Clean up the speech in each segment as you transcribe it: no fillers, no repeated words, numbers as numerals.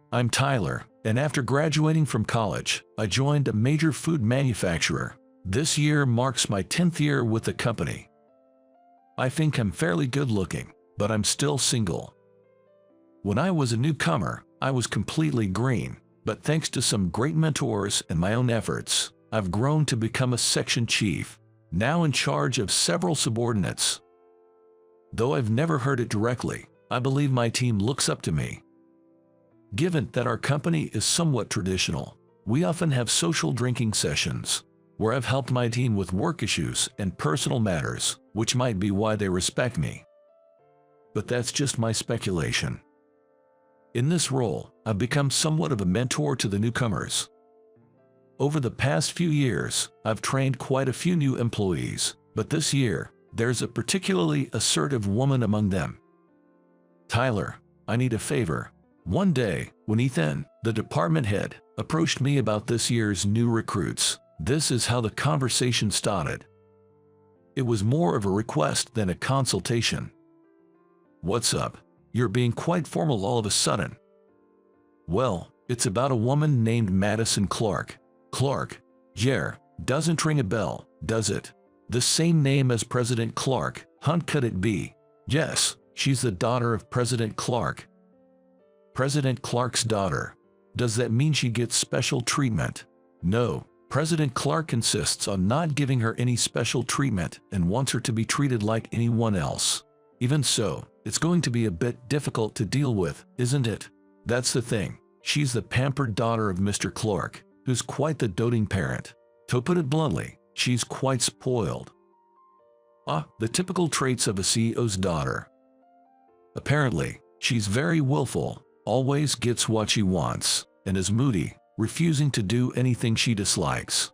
I'm Tyler, and after graduating from college, I joined a major food manufacturer. This year marks my 10th year with the company. I think I'm fairly good looking, but I'm still single. When I was a newcomer, I was completely green, but thanks to some great mentors and my own efforts, I've grown to become a section chief, now in charge of several subordinates. Though I've never heard it directly, I believe my team looks up to me. Given that our company is somewhat traditional, we often have social drinking sessions, where I've helped my team with work issues and personal matters, which might be why they respect me. But that's just my speculation. In this role, I've become somewhat of a mentor to the newcomers. Over the past few years, I've trained quite a few new employees, but this year, there's a particularly assertive woman among them. Tyler, I need a favor. One day, when Ethan, the department head, approached me about this year's new recruits, this is how the conversation started. It was more of a request than a consultation. What's up? You're being quite formal all of a sudden. Well, it's about a woman named Madison Clark. Clark, doesn't ring a bell, does it? The same name as President Clark, could it be? Yes, she's the daughter of President Clark. President Clark's daughter. Does that mean she gets special treatment? No, President Clark insists on not giving her any special treatment and wants her to be treated like anyone else. Even so, it's going to be a bit difficult to deal with, isn't it? That's the thing. She's the pampered daughter of Mr. Clark, who's quite the doting parent. To put it bluntly, she's quite spoiled. The typical traits of a CEO's daughter. Apparently, she's very willful, always gets what she wants, and is moody, refusing to do anything she dislikes.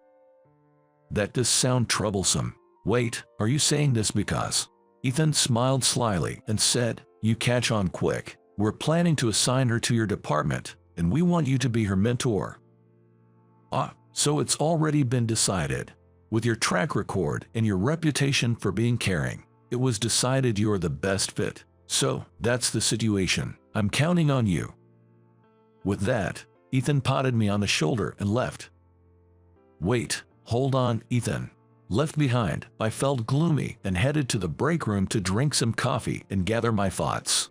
That does sound troublesome. Wait, are you saying this because? Ethan smiled slyly and said, you catch on quick. We're planning to assign her to your department, and we want you to be her mentor. So it's already been decided. With your track record and your reputation for being caring, it was decided you're the best fit. So, that's the situation. I'm counting on you. With that, Ethan patted me on the shoulder and left. Wait, hold on, Ethan. Left behind, I felt gloomy and headed to the break room to drink some coffee and gather my thoughts.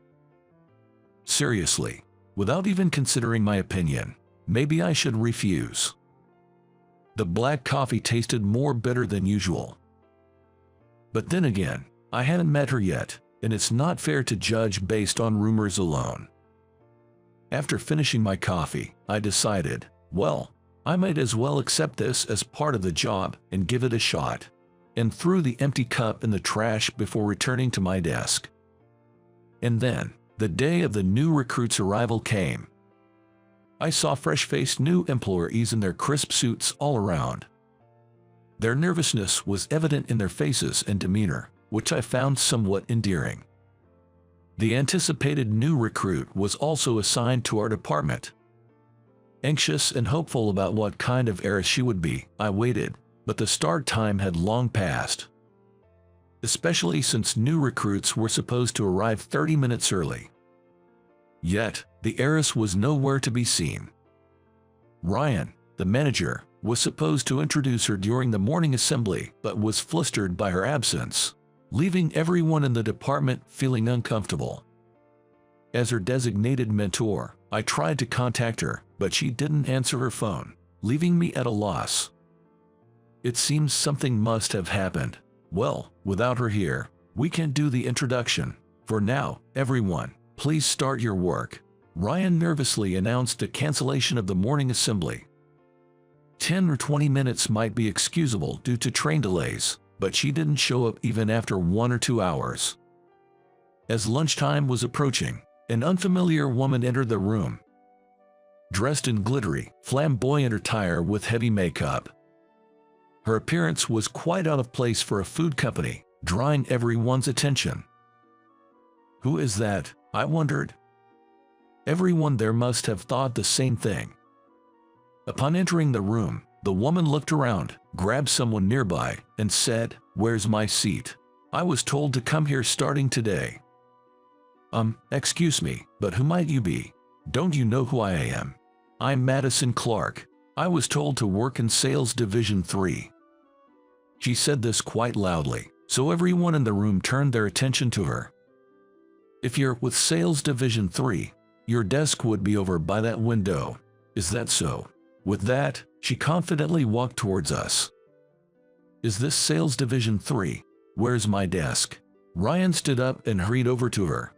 Seriously, without even considering my opinion, maybe I should refuse. The black coffee tasted more bitter than usual. But then again, I hadn't met her yet, and it's not fair to judge based on rumors alone. After finishing my coffee, I decided, well, I might as well accept this as part of the job and give it a shot, and threw the empty cup in the trash before returning to my desk. And then, the day of the new recruit's arrival came. I saw fresh-faced new employees in their crisp suits all around. Their nervousness was evident in their faces and demeanor, which I found somewhat endearing. The anticipated new recruit was also assigned to our department. Anxious and hopeful about what kind of heiress she would be, I waited, but the start time had long passed. Especially since new recruits were supposed to arrive 30 minutes early. Yet, the heiress was nowhere to be seen. Ryan, the manager, was supposed to introduce her during the morning assembly but was flustered by her absence, leaving everyone in the department feeling uncomfortable. As her designated mentor, I tried to contact her, but she didn't answer her phone, leaving me at a loss. It seems something must have happened. Well, without her here, we can't do the introduction. For now, everyone, please start your work. Ryan nervously announced the cancellation of the morning assembly. 10 or 20 minutes might be excusable due to train delays, but she didn't show up even after 1 or 2 hours. As lunchtime was approaching, an unfamiliar woman entered the room. Dressed in glittery, flamboyant attire with heavy makeup. Her appearance was quite out of place for a food company, drawing everyone's attention. Who is that? I wondered. Everyone there must have thought the same thing. Upon entering the room, the woman looked around, grabbed someone nearby, and said, "Where's my seat? I was told to come here starting today." Excuse me, but who might you be? Don't you know who I am? I'm Madison Clark. I was told to work in Sales Division 3. She said this quite loudly, so everyone in the room turned their attention to her. If you're with Sales Division 3, your desk would be over by that window. Is that so? With that, she confidently walked towards us. Is this Sales Division 3? Where's my desk? Ryan stood up and hurried over to her.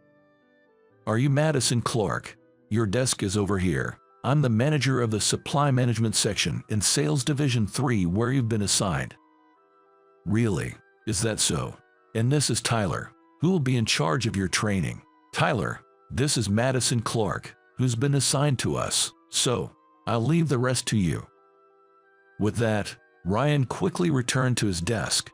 Are you Madison Clark? Your desk is over here. I'm the manager of the supply management section in Sales Division 3 where you've been assigned. Really? Is that so? And this is Tyler, who will be in charge of your training. Tyler, this is Madison Clark, who's been assigned to us, so I'll leave the rest to you. With that, Ryan quickly returned to his desk.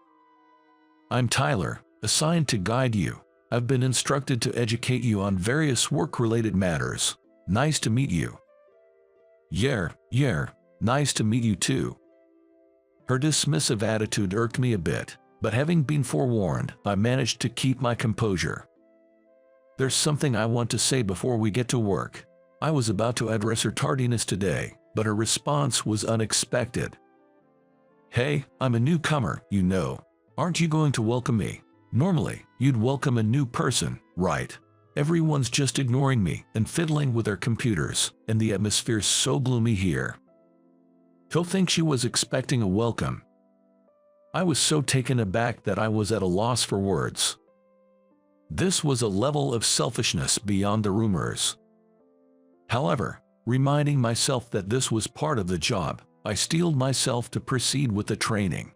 I'm Tyler, assigned to guide you. I've been instructed to educate you on various work-related matters. Nice to meet you. Yeah, nice to meet you too. Her dismissive attitude irked me a bit, but having been forewarned, I managed to keep my composure. There's something I want to say before we get to work. I was about to address her tardiness today, but her response was unexpected. Hey, I'm a newcomer, you know. Aren't you going to welcome me? Normally, you'd welcome a new person, right? Everyone's just ignoring me and fiddling with their computers, and the atmosphere's so gloomy here. He'll think she was expecting a welcome. I was so taken aback that I was at a loss for words. This was a level of selfishness beyond the rumors. However, reminding myself that this was part of the job, I steeled myself to proceed with the training.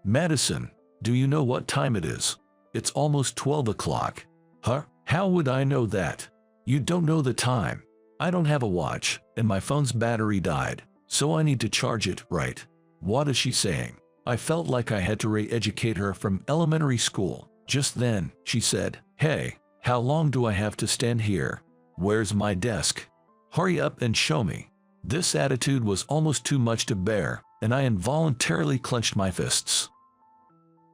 Madison, do you know what time it is? It's almost 12 o'clock. Huh? How would I know that? You don't know the time. I don't have a watch, and my phone's battery died, so I need to charge it, right? What is she saying? I felt like I had to re-educate her from elementary school. Just then, she said, Hey, how long do I have to stand here? Where's my desk? Hurry up and show me. This attitude was almost too much to bear, and I involuntarily clenched my fists.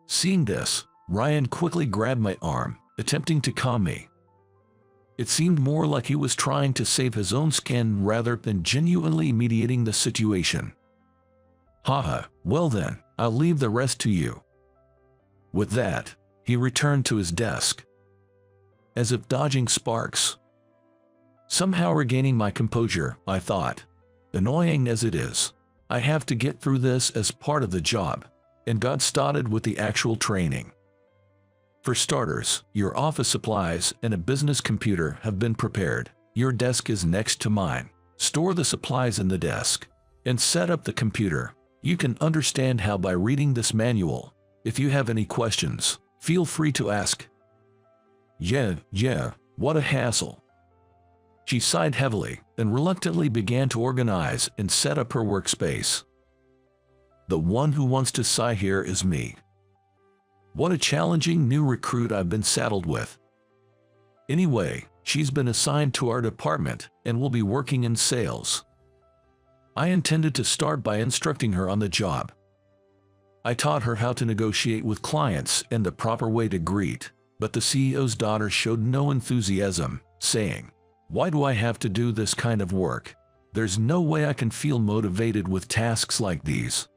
Seeing this, Ryan quickly grabbed my arm, attempting to calm me. It seemed more like he was trying to save his own skin rather than genuinely mediating the situation. Haha, well then, I'll leave the rest to you. With that, he returned to his desk. As if dodging sparks. Somehow regaining my composure, I thought. Annoying as it is, I have to get through this as part of the job, and got started with the actual training. For starters, your office supplies and a business computer have been prepared. Your desk is next to mine. Store the supplies in the desk, and set up the computer. You can understand how by reading this manual. If you have any questions, feel free to ask. Yeah, what a hassle. She sighed heavily and reluctantly began to organize and set up her workspace. The one who wants to sigh here is me. What a challenging new recruit I've been saddled with. Anyway, she's been assigned to our department and will be working in sales. I intended to start by instructing her on the job. I taught her how to negotiate with clients and the proper way to greet, but the CEO's daughter showed no enthusiasm, saying, Why do I have to do this kind of work? There's no way I can feel motivated with tasks like these.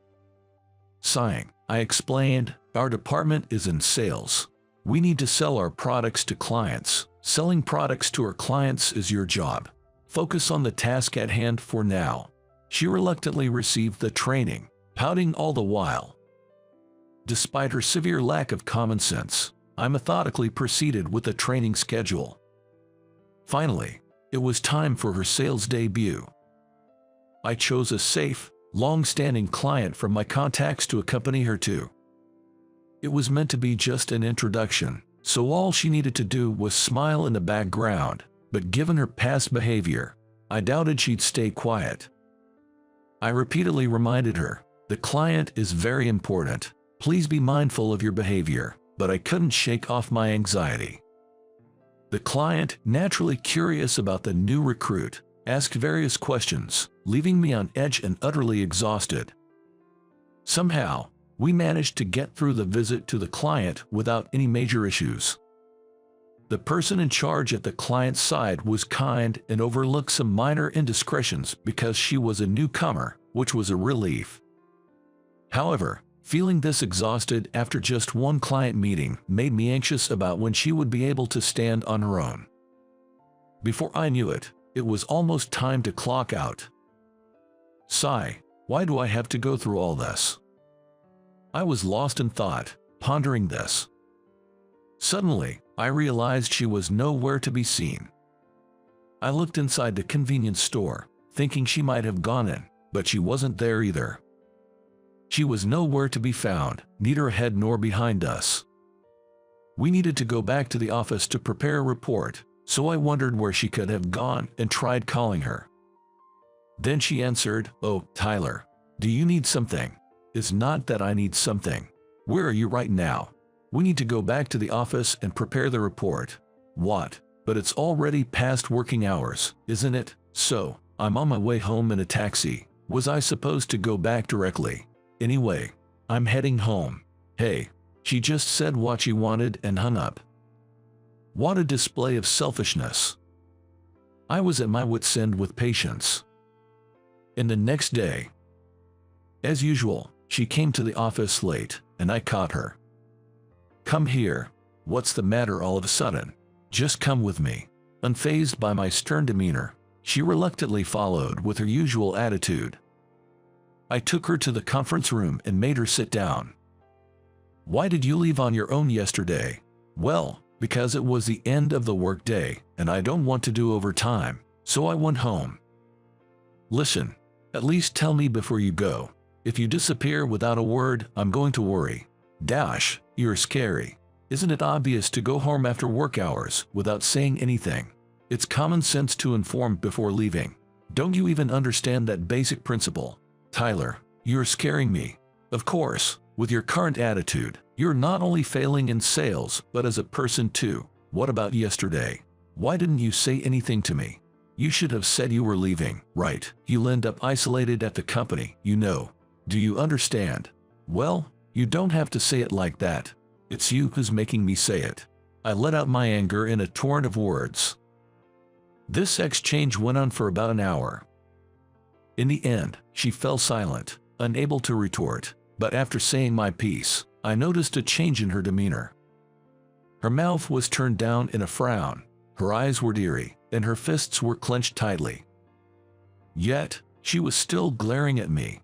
Sighing, I explained, our department is in sales. We need to sell our products to clients. Selling products to our clients is your job. Focus on the task at hand for now. She reluctantly received the training, pouting all the while. Despite her severe lack of common sense, I methodically proceeded with the training schedule. Finally, it was time for her sales debut. I chose a safe, long-standing client from my contacts to accompany her to. It was meant to be just an introduction, so all she needed to do was smile in the background, but given her past behavior, I doubted she'd stay quiet. I repeatedly reminded her, the client is very important, please be mindful of your behavior, but I couldn't shake off my anxiety. The client, naturally curious about the new recruit, asked various questions, leaving me on edge and utterly exhausted. Somehow, we managed to get through the visit to the client without any major issues. The person in charge at the client's side was kind and overlooked some minor indiscretions because she was a newcomer, which was a relief. However, feeling this exhausted after just one client meeting made me anxious about when she would be able to stand on her own. Before I knew it, it was almost time to clock out. Sigh, why do I have to go through all this? I was lost in thought, pondering this. Suddenly, I realized she was nowhere to be seen. I looked inside the convenience store, thinking she might have gone in, but she wasn't there either. She was nowhere to be found, neither ahead nor behind us. We needed to go back to the office to prepare a report, so I wondered where she could have gone and tried calling her. Then she answered, "Oh, Tyler, do you need something?" "It's not that I need something. Where are you right now?" "We need to go back to the office and prepare the report." "What? But it's already past working hours, isn't it?" "So, I'm on my way home in a taxi. Was I supposed to go back directly?" "Anyway, I'm heading home." "Hey." She just said what she wanted and hung up. What a display of selfishness. I was at my wit's end with patience. And the next day, as usual, she came to the office late, and I caught her. "Come here." "What's the matter all of a sudden?" "Just come with me." Unfazed by my stern demeanor, she reluctantly followed with her usual attitude. I took her to the conference room and made her sit down. "Why did you leave on your own yesterday?" "Well, because it was the end of the workday, and I don't want to do overtime, so I went home." "Listen, at least tell me before you go. If you disappear without a word, I'm going to worry." "Dash, you're scary. Isn't it obvious to go home after work hours without saying anything? It's common sense to inform before leaving. Don't you even understand that basic principle?" "Tyler, you're scaring me." "Of course, with your current attitude, you're not only failing in sales, but as a person too." "What about yesterday? Why didn't you say anything to me?" "You should have said you were leaving, right? You'll end up isolated at the company, you know. Do you understand?" "Well, you don't have to say it like that. It's you who's making me say it." I let out my anger in a torrent of words. This exchange went on for about an hour. In the end, she fell silent, unable to retort, but after saying my piece, I noticed a change in her demeanor. Her mouth was turned down in a frown, her eyes were eerie, and her fists were clenched tightly. Yet, she was still glaring at me.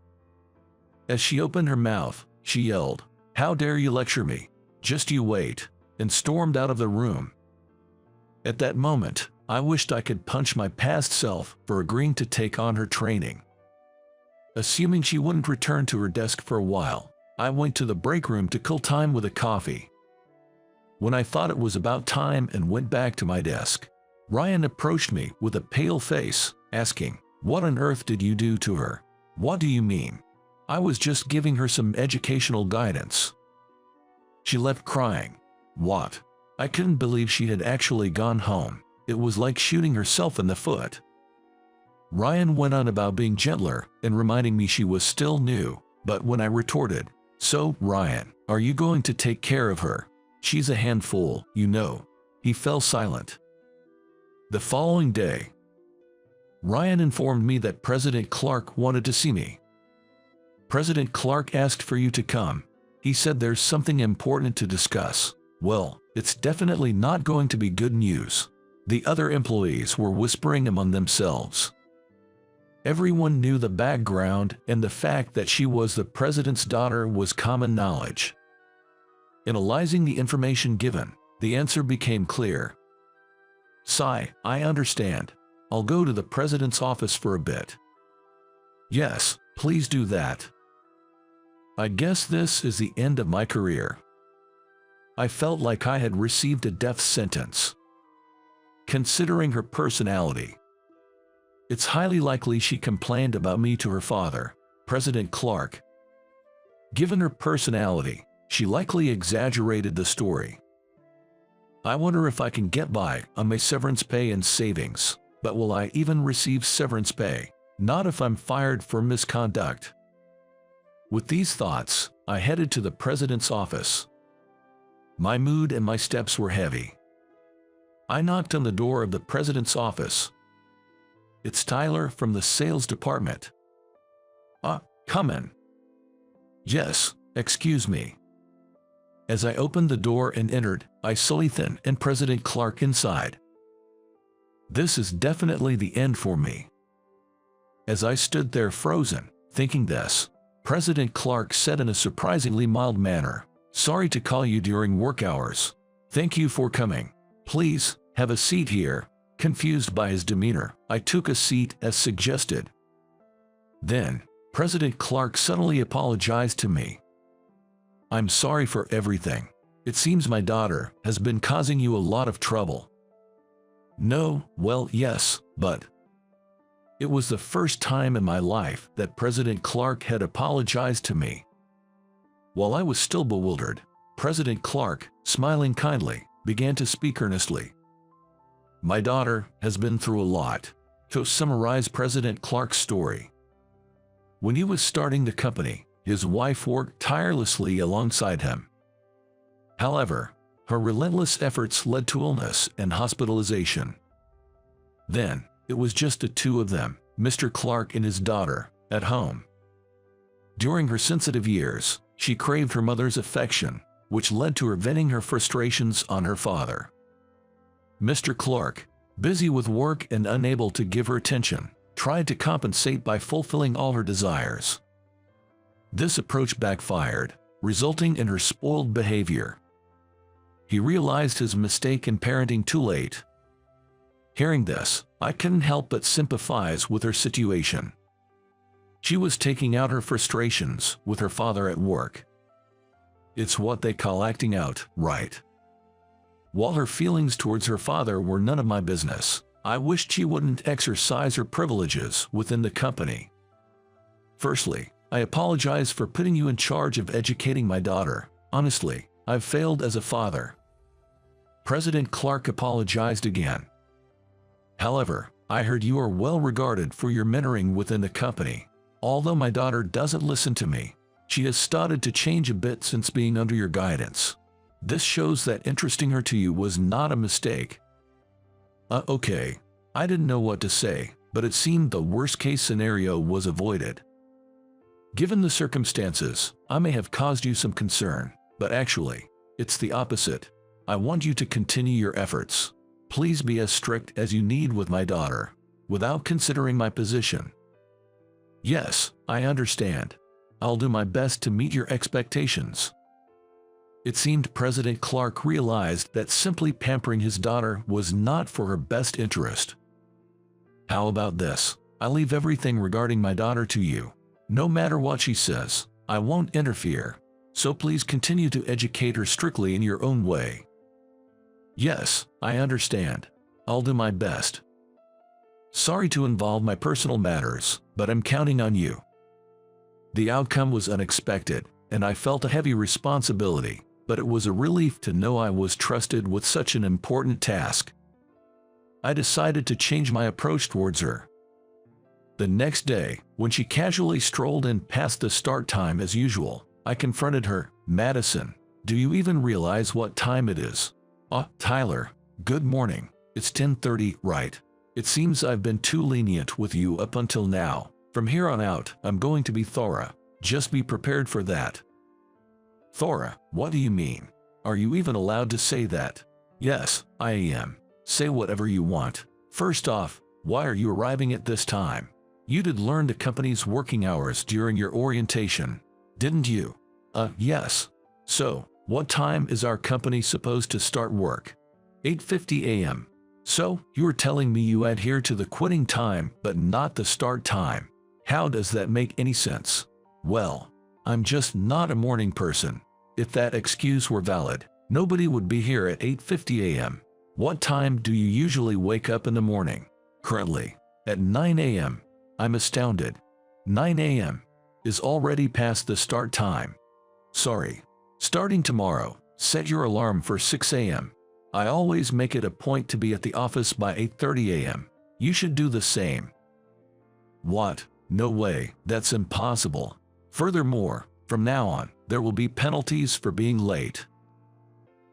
As she opened her mouth, she yelled, "How dare you lecture me? Just you wait," and stormed out of the room. At that moment, I wished I could punch my past self for agreeing to take on her training. Assuming she wouldn't return to her desk for a while, I went to the break room to kill time with a coffee. When I thought it was about time and went back to my desk, Ryan approached me with a pale face, asking, "What on earth did you do to her?" "What do you mean?" "I was just giving her some educational guidance." She left crying. What? I couldn't believe she had actually gone home. It was like shooting herself in the foot. Ryan went on about being gentler and reminding me she was still new, but when I retorted, "So, Ryan, are you going to take care of her? She's a handful, you know," he fell silent. The following day, Ryan informed me that President Clark wanted to see me. "President Clark asked for you to come. He said there's something important to discuss." Well, it's definitely not going to be good news. The other employees were whispering among themselves. Everyone knew the background, and the fact that she was the president's daughter was common knowledge. Analyzing the information given, the answer became clear. "Sigh, I understand. I'll go to the president's office for a bit." "Yes, please do that." I guess this is the end of my career. I felt like I had received a death sentence. Considering her personality, it's highly likely she complained about me to her father, President Clark. Given her personality, she likely exaggerated the story. I wonder if I can get by on my severance pay and savings, but will I even receive severance pay? Not if I'm fired for misconduct. With these thoughts, I headed to the president's office. My mood and my steps were heavy. I knocked on the door of the president's office. "It's Tyler from the sales department." Come in." "Yes, excuse me." As I opened the door and entered, I saw Ethan and President Clark inside. This is definitely the end for me. As I stood there frozen, thinking this, President Clark said in a surprisingly mild manner, "Sorry to call you during work hours. Thank you for coming. Please, have a seat here." Confused by his demeanor, I took a seat as suggested. Then, President Clark suddenly apologized to me. "I'm sorry for everything. It seems my daughter has been causing you a lot of trouble." "No, well, yes, but..." It was the first time in my life that President Clark had apologized to me. While I was still bewildered, President Clark, smiling kindly, began to speak earnestly. "My daughter has been through a lot." To summarize President Clark's story, when he was starting the company, his wife worked tirelessly alongside him. However, her relentless efforts led to illness and hospitalization. Then, it was just the two of them, Mr. Clark and his daughter, at home. During her sensitive years, she craved her mother's affection, which led to her venting her frustrations on her father. Mr. Clark, busy with work and unable to give her attention, tried to compensate by fulfilling all her desires. This approach backfired, resulting in her spoiled behavior. He realized his mistake in parenting too late. Hearing this, I couldn't help but sympathize with her situation. She was taking out her frustrations with her father at work. It's what they call acting out, right? While her feelings towards her father were none of my business, I wished she wouldn't exercise her privileges within the company. Firstly, I apologize for putting you in charge of educating my daughter. Honestly, I've failed as a father. President Clark apologized again. However, I heard you are well regarded for your mentoring within the company. Although my daughter doesn't listen to me, she has started to change a bit since being under your guidance. This shows that interesting her to you was not a mistake. Okay. I didn't know what to say, but it seemed the worst-case scenario was avoided. Given the circumstances, I may have caused you some concern, but actually, it's the opposite. I want you to continue your efforts. Please be as strict as you need with my daughter, without considering my position. Yes, I understand. I'll do my best to meet your expectations. It seemed President Clark realized that simply pampering his daughter was not for her best interest. How about this? I leave everything regarding my daughter to you. No matter what she says, I won't interfere. So please continue to educate her strictly in your own way. Yes, I understand. I'll do my best. Sorry to involve my personal matters, but I'm counting on you. The outcome was unexpected, and I felt a heavy responsibility, but it was a relief to know I was trusted with such an important task. I decided to change my approach towards her. The next day, when she casually strolled in past the start time as usual, I confronted her. "Madison, do you even realize what time it is?" Tyler, good morning. It's 10:30, right? It seems I've been too lenient with you up until now. From here on out, I'm going to be thorough. Just be prepared for that." "Thorough? What do you mean? Are you even allowed to say that?" "Yes, I am. Say whatever you want. First off, why are you arriving at this time? You did learn the company's working hours during your orientation, didn't you?" Yes. "So, what time is our company supposed to start work?" 8:50 a.m. "So, you are telling me you adhere to the quitting time but not the start time? How does that make any sense?" "Well, I'm just not a morning person. If that excuse were valid, nobody would be here at 8:50 a.m. What time do you usually wake up in the morning?" "Currently, at 9 a.m. I'm astounded. 9 a.m. is already past the start time. Sorry. Starting tomorrow, set your alarm for 6 a.m. I always make it a point to be at the office by 8:30 a.m. You should do the same." "What? No way, that's impossible. Furthermore, from now on, there will be penalties for being late."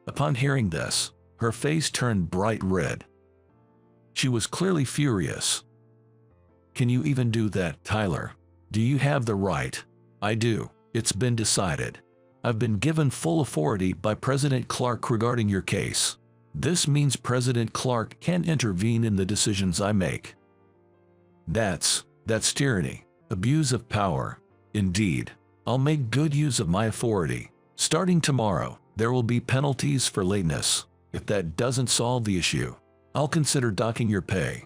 Upon hearing this, Her face turned bright red. She was clearly furious. "Can you even do that, Tyler? Do you have the right?" "I do. It's been decided. I've been given full authority by President Clark regarding your case. This means President Clark can't intervene in the decisions I make." That's tyranny. Abuse of power. Indeed. I'll make good use of my authority. Starting tomorrow, there will be penalties for lateness. If that doesn't solve the issue, I'll consider docking your pay.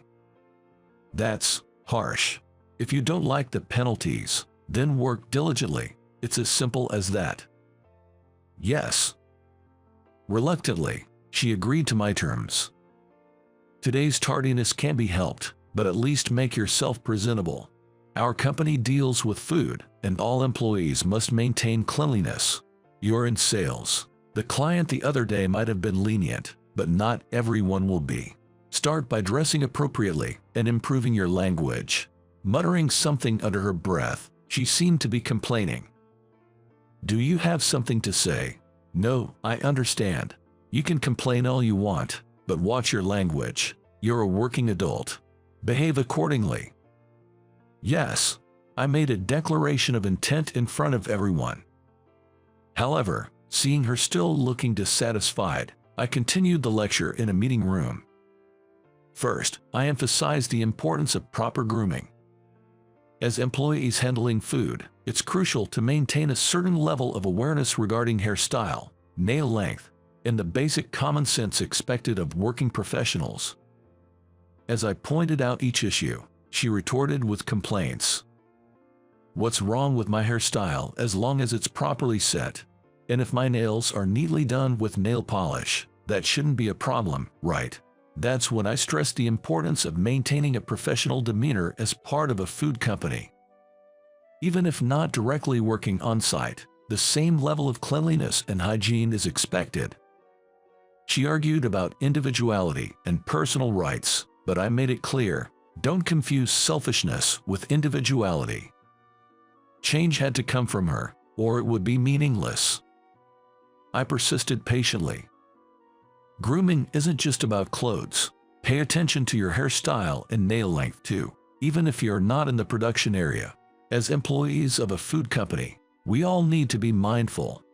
That's harsh. If you don't like the penalties, then work diligently. It's as simple as that. Yes. Reluctantly, she agreed to my terms. Today's tardiness can't be helped, but at least make yourself presentable. Our company deals with food, and all employees must maintain cleanliness. You're in sales. The client the other day might have been lenient, but not everyone will be. Start by dressing appropriately and improving your language. Muttering something under her breath, she seemed to be complaining. "Do you have something to say?" "No, I understand. You can complain all you want, but watch your language. You're a working adult. Behave accordingly." Yes, I made a declaration of intent in front of everyone. However, seeing her still looking dissatisfied, I continued the lecture in a meeting room. First, I emphasized the importance of proper grooming. As employees handling food, it's crucial to maintain a certain level of awareness regarding hairstyle, nail length, and the basic common sense expected of working professionals. As I pointed out each issue, she retorted with complaints. "What's wrong with my hairstyle as long as it's properly set? And if my nails are neatly done with nail polish, that shouldn't be a problem, right?" That's when I stressed the importance of maintaining a professional demeanor as part of a food company. Even if not directly working on-site, the same level of cleanliness and hygiene is expected. She argued about individuality and personal rights, but I made it clear, don't confuse selfishness with individuality. Change had to come from her, or it would be meaningless. I persisted patiently. Grooming isn't just about clothes. Pay attention to your hairstyle and nail length too, even if you're not in the production area. As employees of a food company, we all need to be mindful.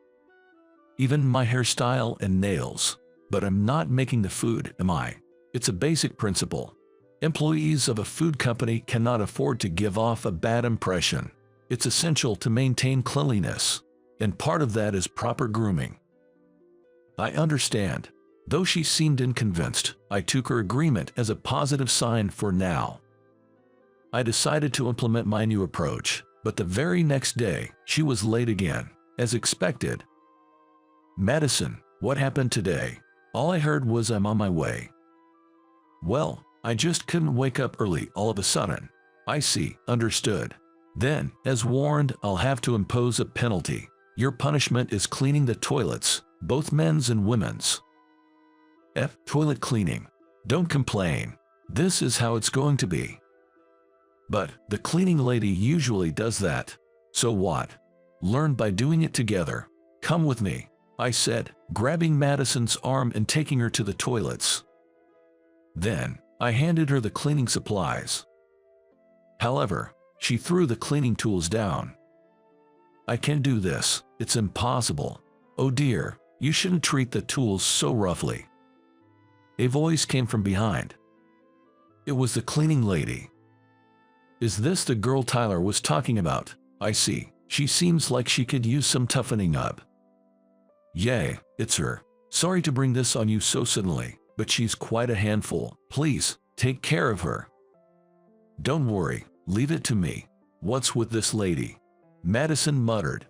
Even my hairstyle and nails. But I'm not making the food, am I? It's a basic principle. Employees of a food company cannot afford to give off a bad impression. It's essential to maintain cleanliness, and part of that is proper grooming. I understand. Though she seemed unconvinced, I took her agreement as a positive sign for now. I decided to implement my new approach, but the very next day, she was late again, as expected. "Madison, what happened today?" All I heard was "I'm on my way." "Well, I just couldn't wake up early all of a sudden." "I see, understood. Then, as warned, I'll have to impose a penalty. Your punishment is cleaning the toilets, both men's and women's." Toilet cleaning. Don't complain. This is how it's going to be. "But the cleaning lady usually does that." "So what? Learn by doing it together. Come with me," I said, grabbing Madison's arm and taking her to the toilets. Then, I handed her the cleaning supplies. However, she threw the cleaning tools down. "I can't do this. It's impossible." "Oh dear, you shouldn't treat the tools so roughly." A voice came from behind. It was the cleaning lady. "Is this the girl Tyler was talking about?" "I see. She seems like she could use some toughening up." "Yay, it's her. Sorry to bring this on you so suddenly, but she's quite a handful. Please, take care of her." "Don't worry, leave it to me." "What's with this lady?" Madison muttered.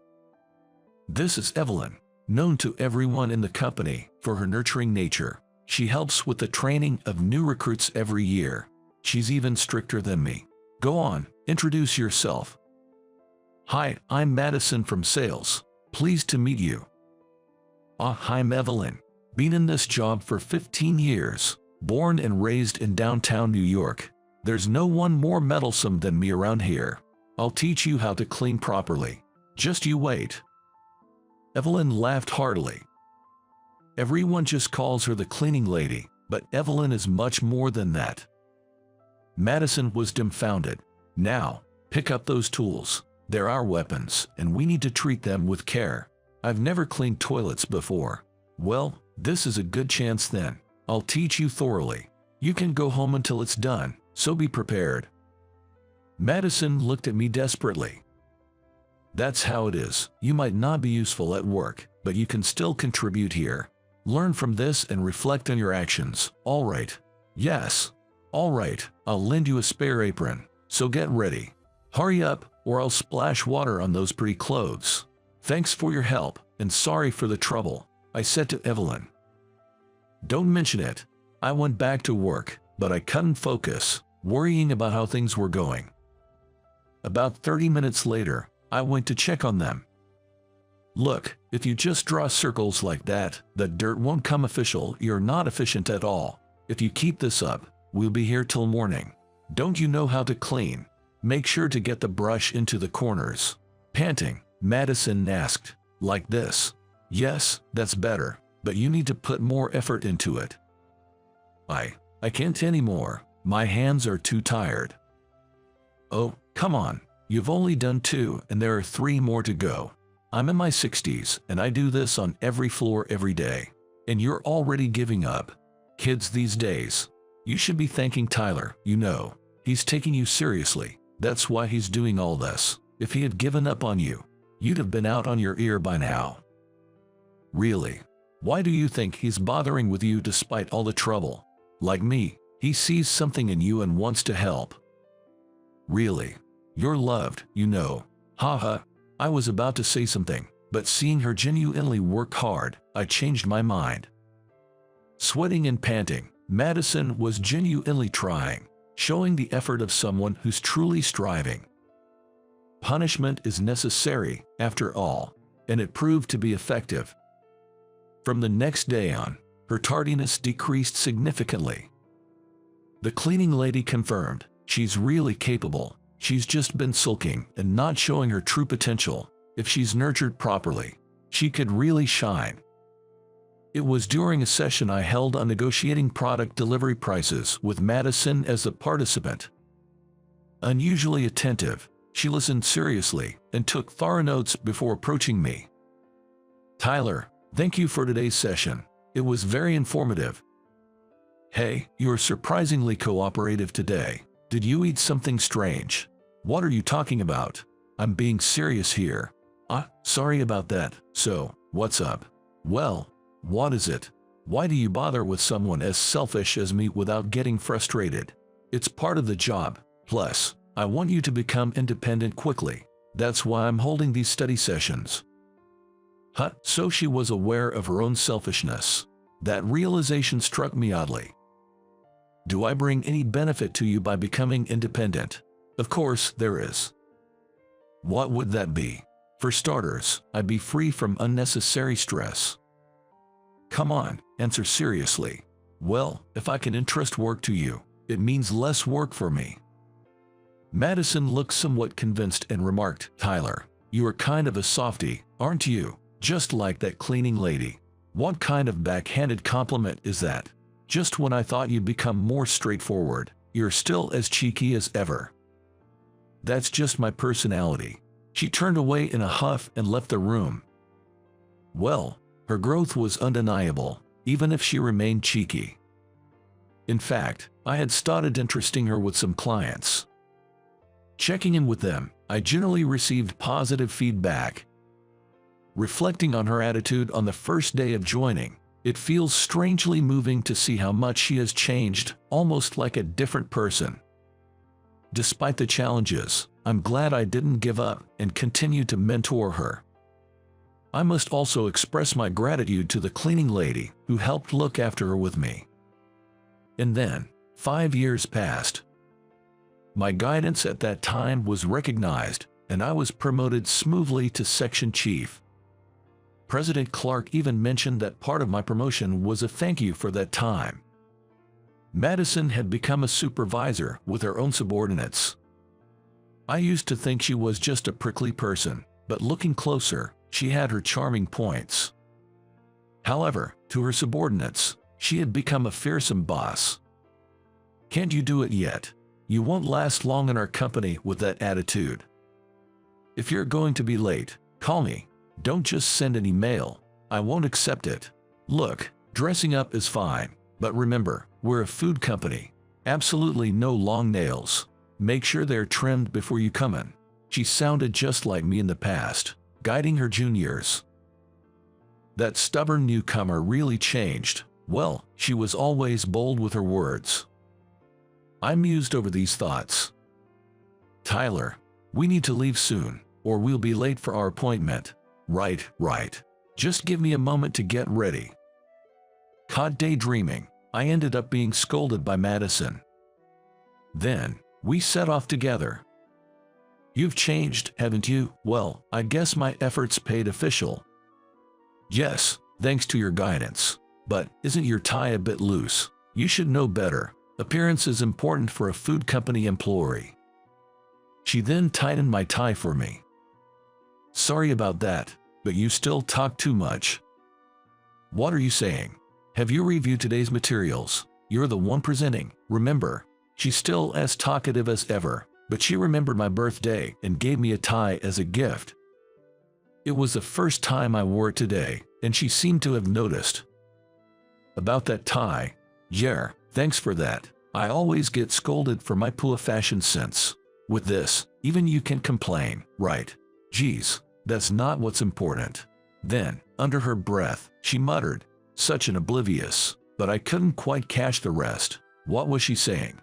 "This is Evelyn, known to everyone in the company for her nurturing nature. She helps with the training of new recruits every year. She's even stricter than me. Go on, introduce yourself." "Hi, I'm Madison from sales. Pleased to meet you." I'm Evelyn. Been in this job for 15 years. Born and raised in downtown New York. There's no one more meddlesome than me around here. I'll teach you how to clean properly. Just you wait." Evelyn laughed heartily. Everyone just calls her the cleaning lady, but Evelyn is much more than that. Madison was dumbfounded. Now, pick up those tools. They're our weapons, and we need to treat them with care. I've never cleaned toilets before. Well, this is a good chance then. I'll teach you thoroughly. You can go home until it's done, so be prepared. Madison looked at me desperately. That's how it is. You might not be useful at work, but you can still contribute here. Learn from this and reflect on your actions. All right. Yes. All right. I'll lend you a spare apron, so get ready. Hurry up, or I'll splash water on those pretty clothes. Thanks for your help, and sorry for the trouble, I said to Evelyn. Don't mention it. I went back to work, but I couldn't focus, worrying about how things were going. About 30 minutes later, I went to check on them. Look, if you just draw circles like that, the dirt won't come official. You're not efficient at all. If you keep this up, we'll be here till morning. Don't you know how to clean? Make sure to get the brush into the corners. Panting, Madison asked, like this. Yes, that's better, but you need to put more effort into it. I can't anymore. My hands are too tired. Oh, come on. You've only done 2 and there are 3 more to go. I'm in my 60s and I do this on every floor every day. And you're already giving up. Kids these days. You should be thanking Tyler, you know. He's taking you seriously. That's why he's doing all this. If he had given up on you, you'd have been out on your ear by now. Really? Why do you think he's bothering with you despite all the trouble? Like me, he sees something in you and wants to help. Really? You're loved, you know. Haha. I was about to say something, but seeing her genuinely work hard, I changed my mind. Sweating and panting, Madison was genuinely trying, showing the effort of someone who's truly striving. Punishment is necessary, after all, and it proved to be effective. From the next day on, her tardiness decreased significantly. The cleaning lady confirmed, she's really capable. She's just been sulking and not showing her true potential. If she's nurtured properly, she could really shine. It was during a session I held on negotiating product delivery prices with Madison as a participant. Unusually attentive, she listened seriously and took thorough notes before approaching me. Tyler, thank you for today's session. It was very informative. Hey, you're surprisingly cooperative today. Did you eat something strange? What are you talking about? I'm being serious here. Sorry about that. So, what's up? Well, what is it? Why do you bother with someone as selfish as me without getting frustrated? It's part of the job. Plus, I want you to become independent quickly. That's why I'm holding these study sessions. So she was aware of her own selfishness. That realization struck me oddly. Do I bring any benefit to you by becoming independent? Of course, there is. What would that be? For starters, I'd be free from unnecessary stress. Come on, answer seriously. Well, if I can entrust work to you, it means less work for me. Madison looked somewhat convinced and remarked, Tyler, you are kind of a softie, aren't you? Just like that cleaning lady. What kind of backhanded compliment is that? Just when I thought you'd become more straightforward, you're still as cheeky as ever. That's just my personality. She turned away in a huff and left the room. Well, her growth was undeniable, even if she remained cheeky. In fact, I had started interesting her with some clients. Checking in with them, I generally received positive feedback. Reflecting on her attitude on the first day of joining, it feels strangely moving to see how much she has changed, almost like a different person. Despite the challenges, I'm glad I didn't give up and continued to mentor her. I must also express my gratitude to the cleaning lady who helped look after her with me. And then, 5 years passed. My guidance at that time was recognized, and I was promoted smoothly to section chief. President Clark even mentioned that part of my promotion was a thank you for that time. Madison had become a supervisor with her own subordinates. I used to think she was just a prickly person, but looking closer, she had her charming points. However, to her subordinates, she had become a fearsome boss. Can't you do it yet? You won't last long in our company with that attitude. If you're going to be late, call me. Don't just send an email. I won't accept it. Look, dressing up is fine, but remember, we're a food company. Absolutely no long nails. Make sure they're trimmed before you come in. She sounded just like me in the past, guiding her juniors. That stubborn newcomer really changed. Well, she was always bold with her words. I mused over these thoughts. Tyler, we need to leave soon, or we'll be late for our appointment. Right. Just give me a moment to get ready. Caught daydreaming, I ended up being scolded by Madison. Then, we set off together. You've changed, haven't you? Well, I guess my efforts paid official. Yes, thanks to your guidance. But isn't your tie a bit loose? You should know better. Appearance is important for a food company employee. She then tightened my tie for me. Sorry about that, but you still talk too much. What are you saying? Have you reviewed today's materials? You're the one presenting, remember? She's still as talkative as ever, but she remembered my birthday and gave me a tie as a gift. It was the first time I wore it today, and she seemed to have noticed. About that tie, yeah, thanks for that. I always get scolded for my poor fashion sense. With this, even you can complain, right? Geez, that's not what's important. Then, under her breath, she muttered, such an oblivious, but I couldn't quite catch the rest. What was she saying?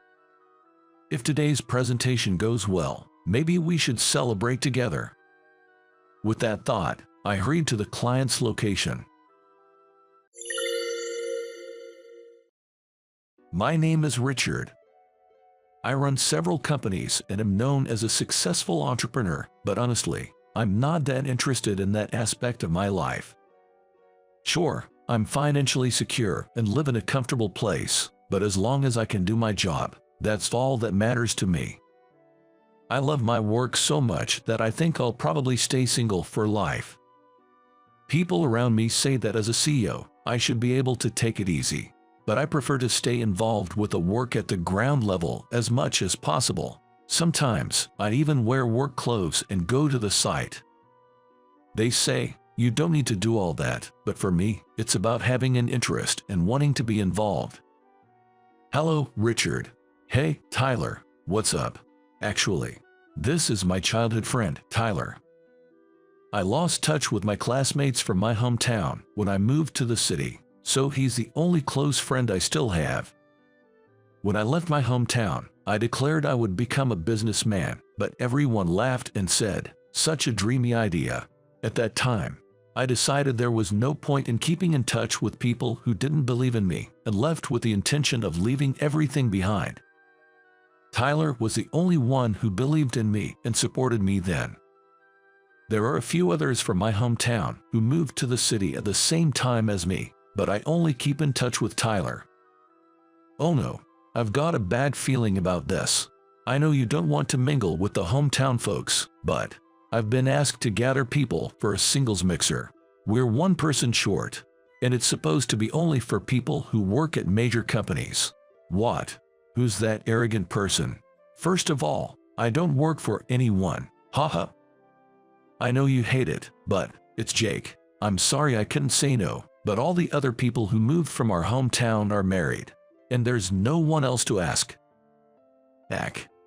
If today's presentation goes well, maybe we should celebrate together. With that thought, I hurried to the client's location. My name is Richard. I run several companies and am known as a successful entrepreneur, but honestly, I'm not that interested in that aspect of my life. Sure, I'm financially secure and live in a comfortable place, but as long as I can do my job, that's all that matters to me. I love my work so much that I think I'll probably stay single for life. People around me say that as a CEO, I should be able to take it easy, but I prefer to stay involved with the work at the ground level as much as possible. Sometimes, I even wear work clothes and go to the site. They say, you don't need to do all that, but for me, it's about having an interest and wanting to be involved. Hello, Richard. Hey, Tyler, what's up? Actually, this is my childhood friend, Tyler. I lost touch with my classmates from my hometown when I moved to the city, so he's the only close friend I still have. When I left my hometown, I declared I would become a businessman, but everyone laughed and said, such a dreamy idea. At that time, I decided there was no point in keeping in touch with people who didn't believe in me and left with the intention of leaving everything behind. Tyler was the only one who believed in me and supported me then. There are a few others from my hometown who moved to the city at the same time as me, but I only keep in touch with Tyler. Oh no, I've got a bad feeling about this. I know you don't want to mingle with the hometown folks, but I've been asked to gather people for a singles mixer. We're one person short, and it's supposed to be only for people who work at major companies. What? Who's that arrogant person? First of all, I don't work for anyone. Haha. I know you hate it, but it's Jake. I'm sorry I couldn't say no, but all the other people who moved from our hometown are married, and there's no one else to ask.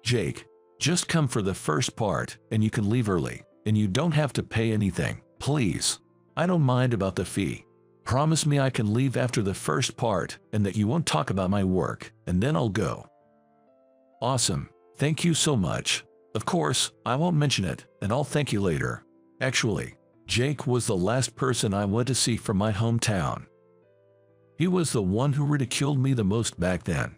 Jake, just come for the first part and you can leave early, and you don't have to pay anything, please. I don't mind about the fee. Promise me I can leave after the first part and that you won't talk about my work, and then I'll go. Awesome, thank you so much. Of course, I won't mention it, and I'll thank you later. Actually, Jake was the last person I went to see from my hometown. He was the one who ridiculed me the most back then.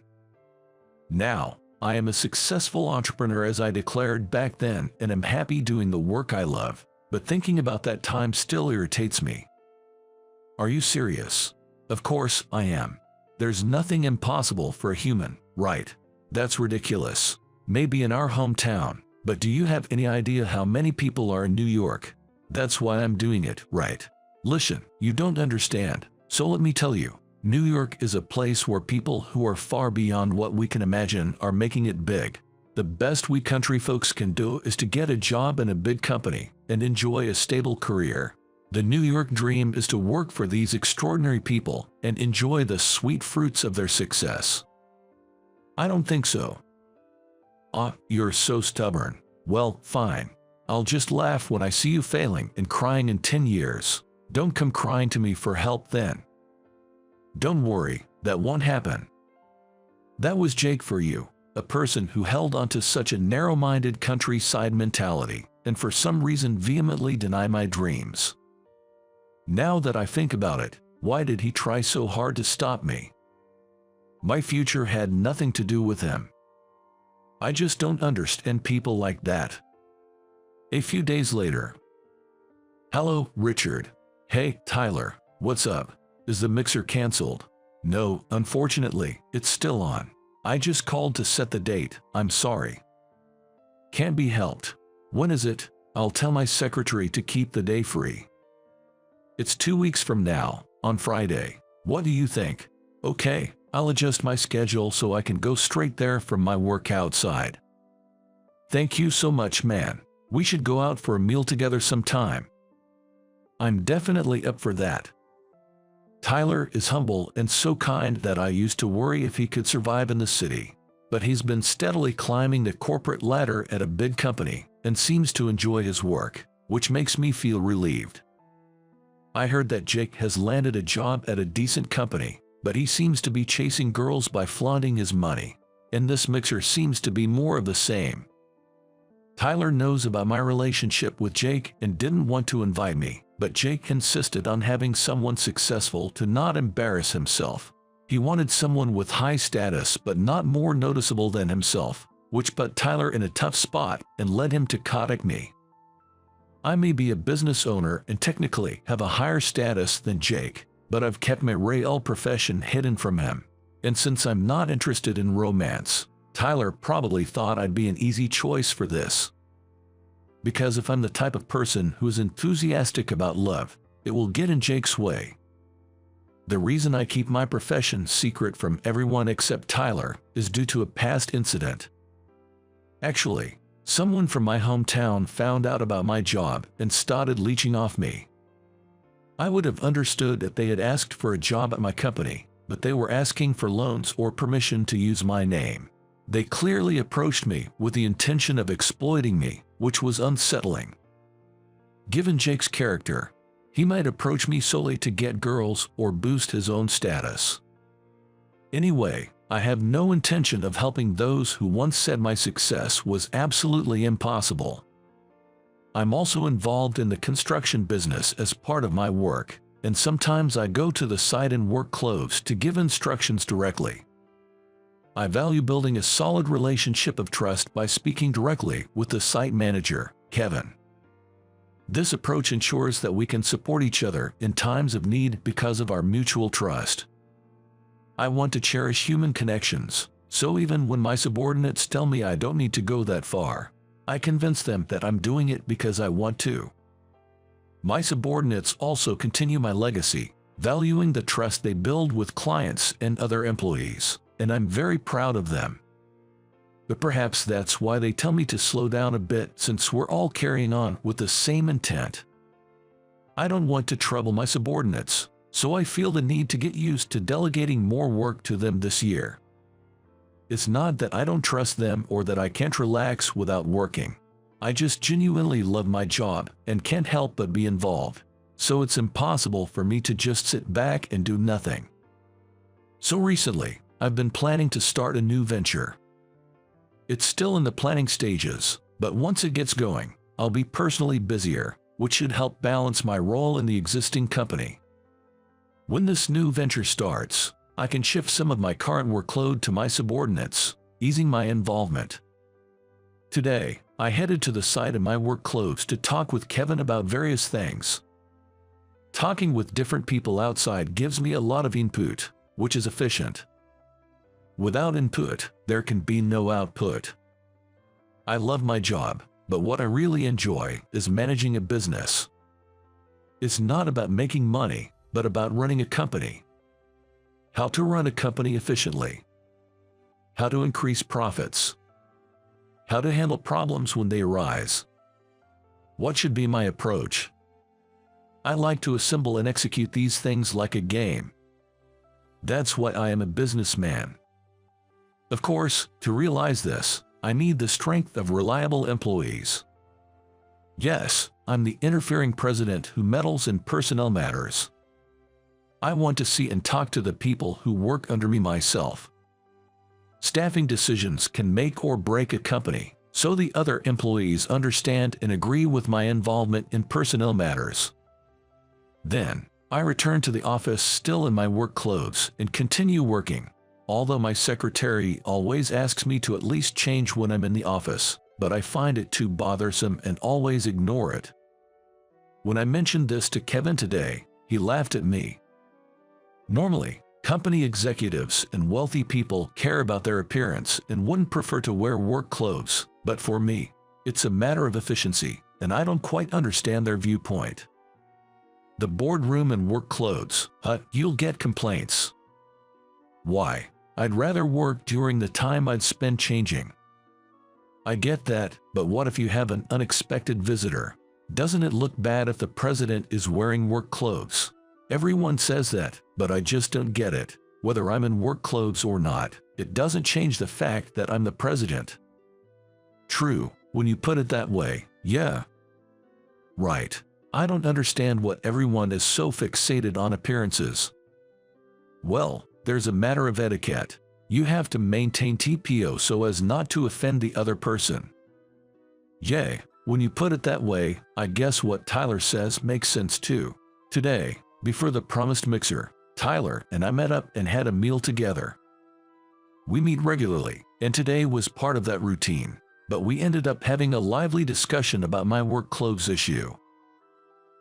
Now, I am a successful entrepreneur as I declared back then and am happy doing the work I love, but thinking about that time still irritates me. Are you serious? Of course I am. There's nothing impossible for a human, right? That's ridiculous. Maybe in our hometown, but do you have any idea how many people are in New York? That's why I'm doing it, right? Listen, you don't understand. So let me tell you, New York is a place where people who are far beyond what we can imagine are making it big. The best we country folks can do is to get a job in a big company and enjoy a stable career. The New York dream is to work for these extraordinary people and enjoy the sweet fruits of their success. I don't think so. Ah, you're so stubborn. Well, fine. I'll just laugh when I see you failing and crying in 10 years. Don't come crying to me for help then. Don't worry, that won't happen. That was Jake for you, a person who held onto such a narrow-minded countryside mentality and for some reason vehemently denied my dreams. Now that I think about it, why did he try so hard to stop me? My future had nothing to do with him. I just don't understand people like that. A few days later. Hello, Richard. Hey, Tyler, what's up? Is the mixer canceled? No, unfortunately, it's still on. I just called to set the date, I'm sorry. Can't be helped. When is it? I'll tell my secretary to keep the day free. It's 2 weeks from now, on Friday. What do you think? Okay, I'll adjust my schedule so I can go straight there from my work outside. Thank you so much, man. We should go out for a meal together sometime. I'm definitely up for that. Tyler is humble and so kind that I used to worry if he could survive in the city. But he's been steadily climbing the corporate ladder at a big company and seems to enjoy his work, which makes me feel relieved. I heard that Jake has landed a job at a decent company, but he seems to be chasing girls by flaunting his money, and this mixer seems to be more of the same. Tyler knows about my relationship with Jake and didn't want to invite me, but Jake insisted on having someone successful to not embarrass himself. He wanted someone with high status but not more noticeable than himself, which put Tyler in a tough spot and led him to contact me. I may be a business owner and technically have a higher status than Jake, but I've kept my real profession hidden from him. And since I'm not interested in romance, Tyler probably thought I'd be an easy choice for this. Because if I'm the type of person who is enthusiastic about love, it will get in Jake's way. The reason I keep my profession secret from everyone except Tyler is due to a past incident. Actually, someone from my hometown found out about my job and started leeching off me. I would have understood if they had asked for a job at my company, but they were asking for loans or permission to use my name. They clearly approached me with the intention of exploiting me, which was unsettling. Given Jake's character, he might approach me solely to get girls or boost his own status. Anyway, I have no intention of helping those who once said my success was absolutely impossible. I'm also involved in the construction business as part of my work, and sometimes I go to the site in work clothes to give instructions directly. I value building a solid relationship of trust by speaking directly with the site manager, Kevin. This approach ensures that we can support each other in times of need because of our mutual trust. I want to cherish human connections, so even when my subordinates tell me I don't need to go that far, I convince them that I'm doing it because I want to. My subordinates also continue my legacy, valuing the trust they build with clients and other employees, and I'm very proud of them. But perhaps that's why they tell me to slow down a bit, since we're all carrying on with the same intent. I don't want to trouble my subordinates, so I feel the need to get used to delegating more work to them this year. It's not that I don't trust them or that I can't relax without working. I just genuinely love my job and can't help but be involved, so it's impossible for me to just sit back and do nothing. So recently, I've been planning to start a new venture. It's still in the planning stages, but once it gets going, I'll be personally busier, which should help balance my role in the existing company. When this new venture starts, I can shift some of my current workload to my subordinates, easing my involvement. Today, I headed to the site in my work clothes to talk with Kevin about various things. Talking with different people outside gives me a lot of input, which is efficient. Without input, there can be no output. I love my job, but what I really enjoy is managing a business. It's not about making money, but about running a company. How to run a company efficiently. How to increase profits. How to handle problems when they arise. What should be my approach? I like to assemble and execute these things like a game. That's why I am a businessman. Of course, to realize this, I need the strength of reliable employees. Yes, I'm the interfering president who meddles in personnel matters. I want to see and talk to the people who work under me myself. Staffing decisions can make or break a company, so the other employees understand and agree with my involvement in personnel matters. Then, I return to the office still in my work clothes and continue working, although my secretary always asks me to at least change when I'm in the office, but I find it too bothersome and always ignore it. When I mentioned this to Kevin today, he laughed at me. Normally, company executives and wealthy people care about their appearance and wouldn't prefer to wear work clothes, but for me, it's a matter of efficiency, and I don't quite understand their viewpoint. The boardroom and work clothes, you'll get complaints. Why? I'd rather work during the time I'd spend changing. I get that, but what if you have an unexpected visitor? Doesn't it look bad if the president is wearing work clothes? Everyone says that, but I just don't get it. Whether I'm in work clothes or not, it doesn't change the fact that I'm the president. True, when you put it that way, yeah. Right. I don't understand what everyone is so fixated on appearances. Well, there's a matter of etiquette. You have to maintain TPO so as not to offend the other person. Yay, when you put it that way, I guess what Tyler says makes sense too. Today, before the promised mixer, Tyler and I met up and had a meal together. We meet regularly, and today was part of that routine, but we ended up having a lively discussion about my work clothes issue.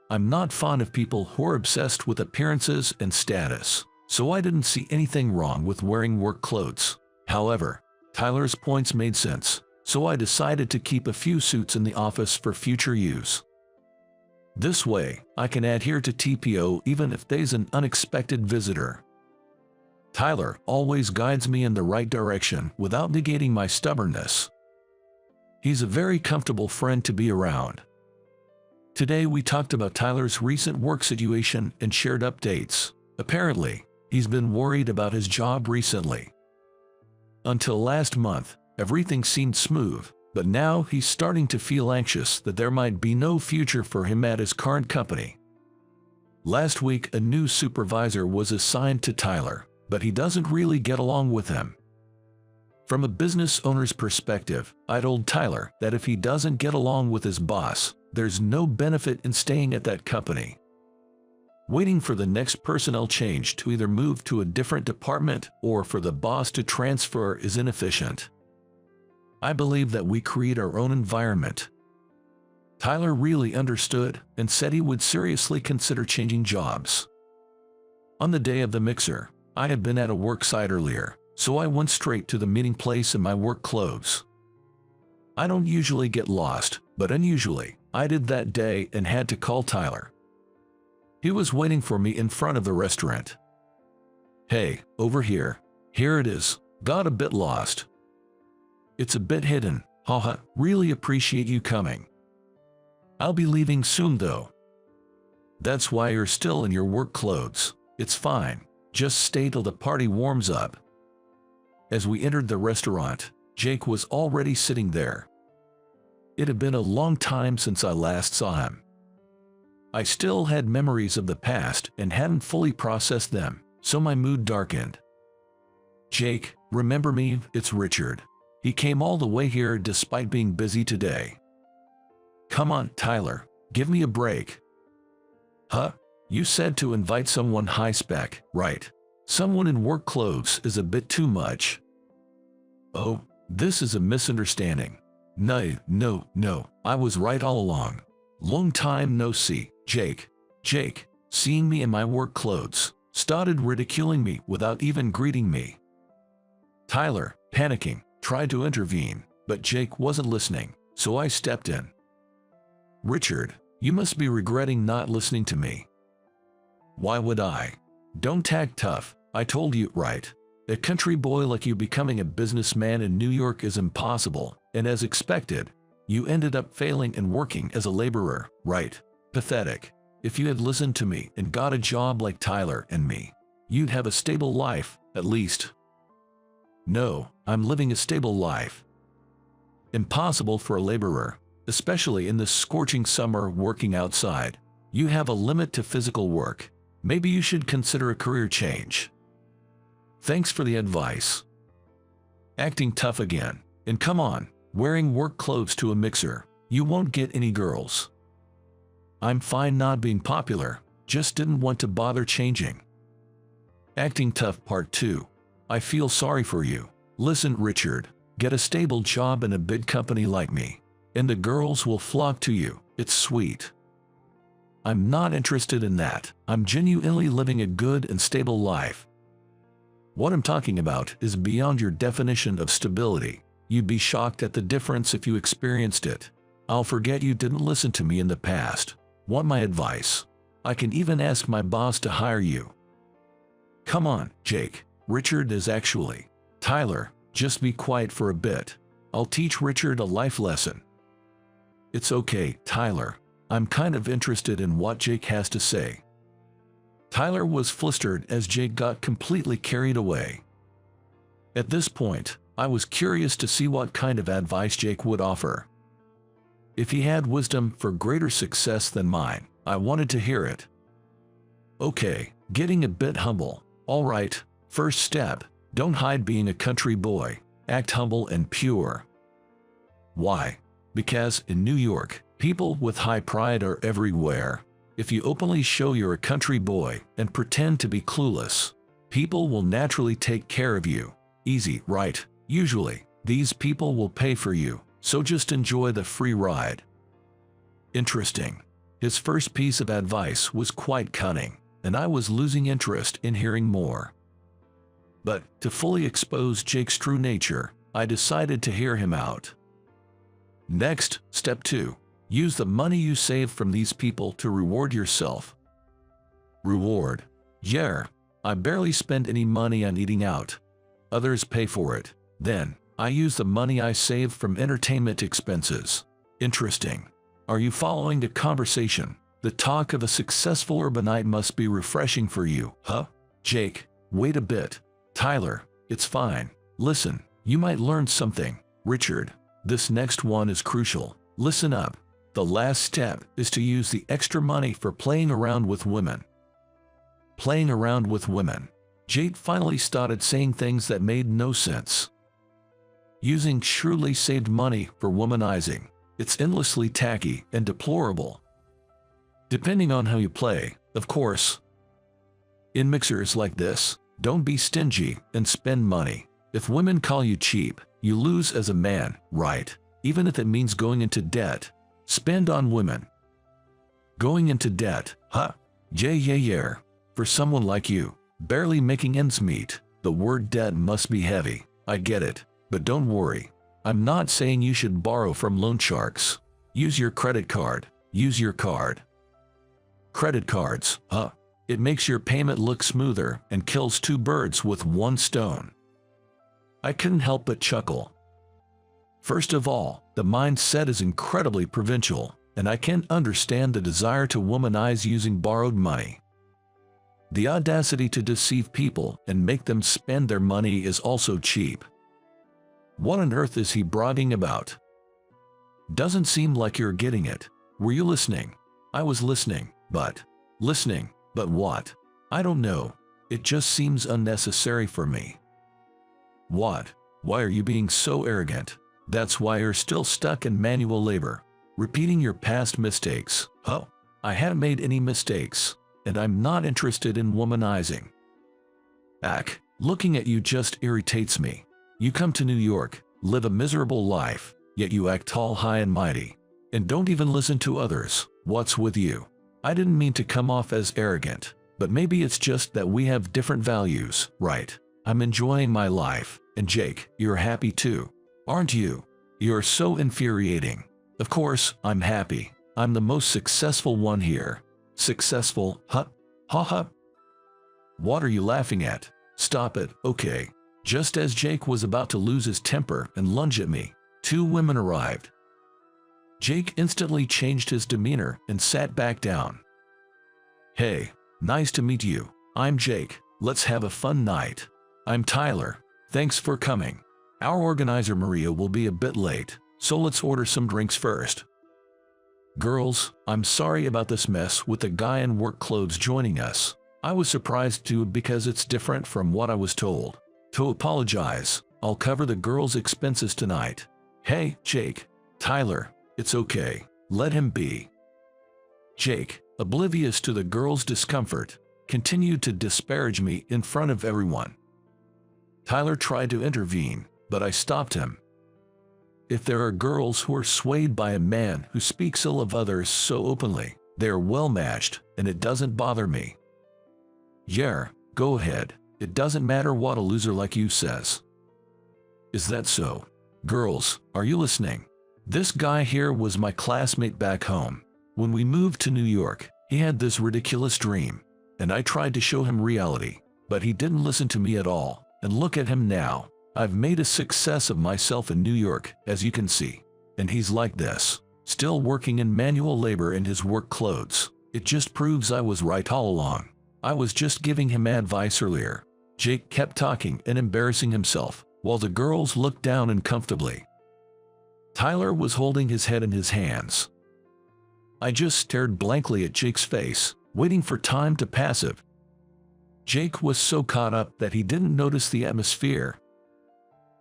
I'm not fond of people who are obsessed with appearances and status, so I didn't see anything wrong with wearing work clothes. However, Tyler's points made sense, so I decided to keep a few suits in the office for future use. This way, I can adhere to TPO even if there's an unexpected visitor. Tyler always guides me in the right direction without negating my stubbornness. He's a very comfortable friend to be around. Today we talked about Tyler's recent work situation and shared updates. Apparently, he's been worried about his job recently. Until last month, everything seemed smooth, but now he's starting to feel anxious that there might be no future for him at his current company. Last week, a new supervisor was assigned to Tyler, but he doesn't really get along with him. From a business owner's perspective, I told Tyler that if he doesn't get along with his boss, there's no benefit in staying at that company. Waiting for the next personnel change to either move to a different department or for the boss to transfer is inefficient. I believe that we create our own environment. Tyler really understood and said he would seriously consider changing jobs. On the day of the mixer, I had been at a work site earlier, so I went straight to the meeting place in my work clothes. I don't usually get lost, but unusually, I did that day and had to call Tyler. He was waiting for me in front of the restaurant. Hey, over here. Here it is. Got a bit lost. It's a bit hidden, haha, really appreciate you coming. I'll be leaving soon though. That's why you're still in your work clothes. It's fine, just stay till the party warms up. As we entered the restaurant, Jake was already sitting there. It had been a long time since I last saw him. I still had memories of the past and hadn't fully processed them, so my mood darkened. Jake, remember me? It's Richard. He came all the way here despite being busy today. Come on, Tyler, give me a break. Huh? You said to invite someone high spec, right? Someone in work clothes is a bit too much. Oh, this is a misunderstanding. No, I was right all along. Long time no see, Jake. Jake, seeing me in my work clothes, started ridiculing me without even greeting me. Tyler, panicking, tried to intervene, but Jake wasn't listening, so I stepped in. Richard, you must be regretting not listening to me. Why would I? Don't act tough, I told you, right? A country boy like you becoming a businessman in New York is impossible, and as expected, you ended up failing and working as a laborer, right? Pathetic. If you had listened to me and got a job like Tyler and me, you'd have a stable life, at least. No, I'm living a stable life. Impossible for a laborer, especially in this scorching summer working outside. You have a limit to physical work. Maybe you should consider a career change. Thanks for the advice. Acting tough again. And come on, wearing work clothes to a mixer. You won't get any girls. I'm fine not being popular, just didn't want to bother changing. Acting tough part 2. I feel sorry for you. Listen, Richard, get a stable job in a big company like me, and the girls will flock to you. It's sweet. I'm not interested in that. I'm genuinely living a good and stable life. What I'm talking about is beyond your definition of stability. You'd be shocked at the difference if you experienced it. I'll forget you didn't listen to me in the past. Want my advice? I can even ask my boss to hire you. Come on, Jake. Richard is actually. Tyler, just be quiet for a bit. I'll teach Richard a life lesson. It's okay, Tyler. I'm kind of interested in what Jake has to say. Tyler was flustered as Jake got completely carried away. At this point, I was curious to see what kind of advice Jake would offer. If he had wisdom for greater success than mine, I wanted to hear it. Okay, getting a bit humble. All right, first step, don't hide being a country boy. Act humble and pure. Why? Because in New York, people with high pride are everywhere. If you openly show you're a country boy and pretend to be clueless, people will naturally take care of you. Easy, right? Usually, these people will pay for you, so just enjoy the free ride. Interesting. His first piece of advice was quite cunning, and I was losing interest in hearing more. But to fully expose Jake's true nature, I decided to hear him out. Next, step 2. Use the money you save from these people to reward yourself. Reward. Yeah, I barely spend any money on eating out. Others pay for it. Then, I use the money I save from entertainment expenses. Interesting. Are you following the conversation? The talk of a successful urbanite must be refreshing for you, huh? Jake, wait a bit. Tyler, it's fine. Listen, you might learn something. Richard, this next one is crucial. Listen up. The last step is to use the extra money for playing around with women. Playing around with women. Jake finally started saying things that made no sense. Using surely saved money for womanizing. It's endlessly tacky and deplorable. Depending on how you play, of course. In mixers like this, don't be stingy and spend money. If women call you cheap, you lose as a man, right? Even if it means going into debt. Spend on women. Going into debt, huh? Yeah. For someone like you, barely making ends meet, the word debt must be heavy. I get it, but don't worry. I'm not saying you should borrow from loan sharks. Use your credit card. Use your card. Credit cards, huh? It makes your payment look smoother and kills 2 birds with 1 stone. I couldn't help but chuckle. First of all, the mindset is incredibly provincial, and I can't understand the desire to womanize using borrowed money. The audacity to deceive people and make them spend their money is also cheap. What on earth is he bragging about? Doesn't seem like you're getting it. Were you listening? I was listening, but... Listening, but what? I don't know. It just seems unnecessary for me. What? Why are you being so arrogant? That's why you're still stuck in manual labor, repeating your past mistakes. Oh, I haven't made any mistakes, and I'm not interested in womanizing. Ack, looking at you just irritates me. You come to New York, live a miserable life, yet you act tall, high and mighty, and don't even listen to others. What's with you? I didn't mean to come off as arrogant, but maybe it's just that we have different values, right? I'm enjoying my life, and Jake, you're happy too. Aren't you? You're so infuriating. Of course, I'm happy. I'm the most successful one here. Successful, huh? Haha. What are you laughing at? Stop it, okay. Just as Jake was about to lose his temper and lunge at me, two women arrived. Jake instantly changed his demeanor and sat back down. Hey, nice to meet you. I'm Jake. Let's have a fun night. I'm Tyler. Thanks for coming. Our organizer Maria will be a bit late, so let's order some drinks first. Girls, I'm sorry about this mess with the guy in work clothes joining us. I was surprised too because it's different from what I was told. To apologize, I'll cover the girls' expenses tonight. Hey, Jake. Tyler, it's okay. Let him be. Jake, oblivious to the girls' discomfort, continued to disparage me in front of everyone. Tyler tried to intervene, but I stopped him. If there are girls who are swayed by a man who speaks ill of others so openly, they are well matched, and it doesn't bother me. Yeah, go ahead. It doesn't matter what a loser like you says. Is that so? Girls, are you listening? This guy here was my classmate back home. When we moved to New York, he had this ridiculous dream, and I tried to show him reality, but he didn't listen to me at all. And look at him now. I've made a success of myself in New York, as you can see. And he's like this, still working in manual labor in his work clothes. It just proves I was right all along. I was just giving him advice earlier. Jake kept talking and embarrassing himself, while the girls looked down uncomfortably. Tyler was holding his head in his hands. I just stared blankly at Jake's face, waiting for time to pass. Jake was so caught up that he didn't notice the atmosphere.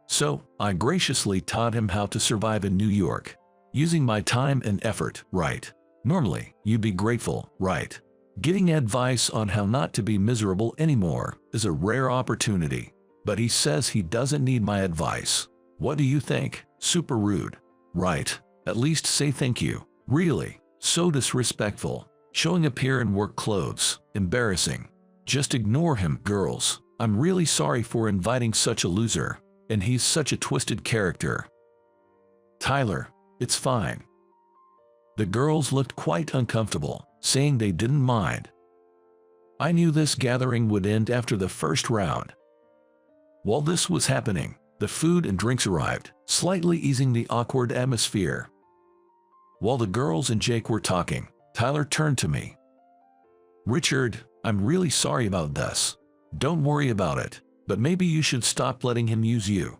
So, I graciously taught him how to survive in New York, using my time and effort, right? Normally, you'd be grateful, right? Getting advice on how not to be miserable anymore is a rare opportunity, but he says he doesn't need my advice. What do you think? Super rude. Right. At least say thank you. Really. So disrespectful. Showing up here in work clothes. Embarrassing. Just ignore him, girls. I'm really sorry for inviting such a loser, and he's such a twisted character. Tyler, it's fine. The girls looked quite uncomfortable, saying they didn't mind. I knew this gathering would end after the first round. While this was happening, the food and drinks arrived, slightly easing the awkward atmosphere. While the girls and Jake were talking, Tyler turned to me. Richard, I'm really sorry about this. Don't worry about it, but maybe you should stop letting him use you.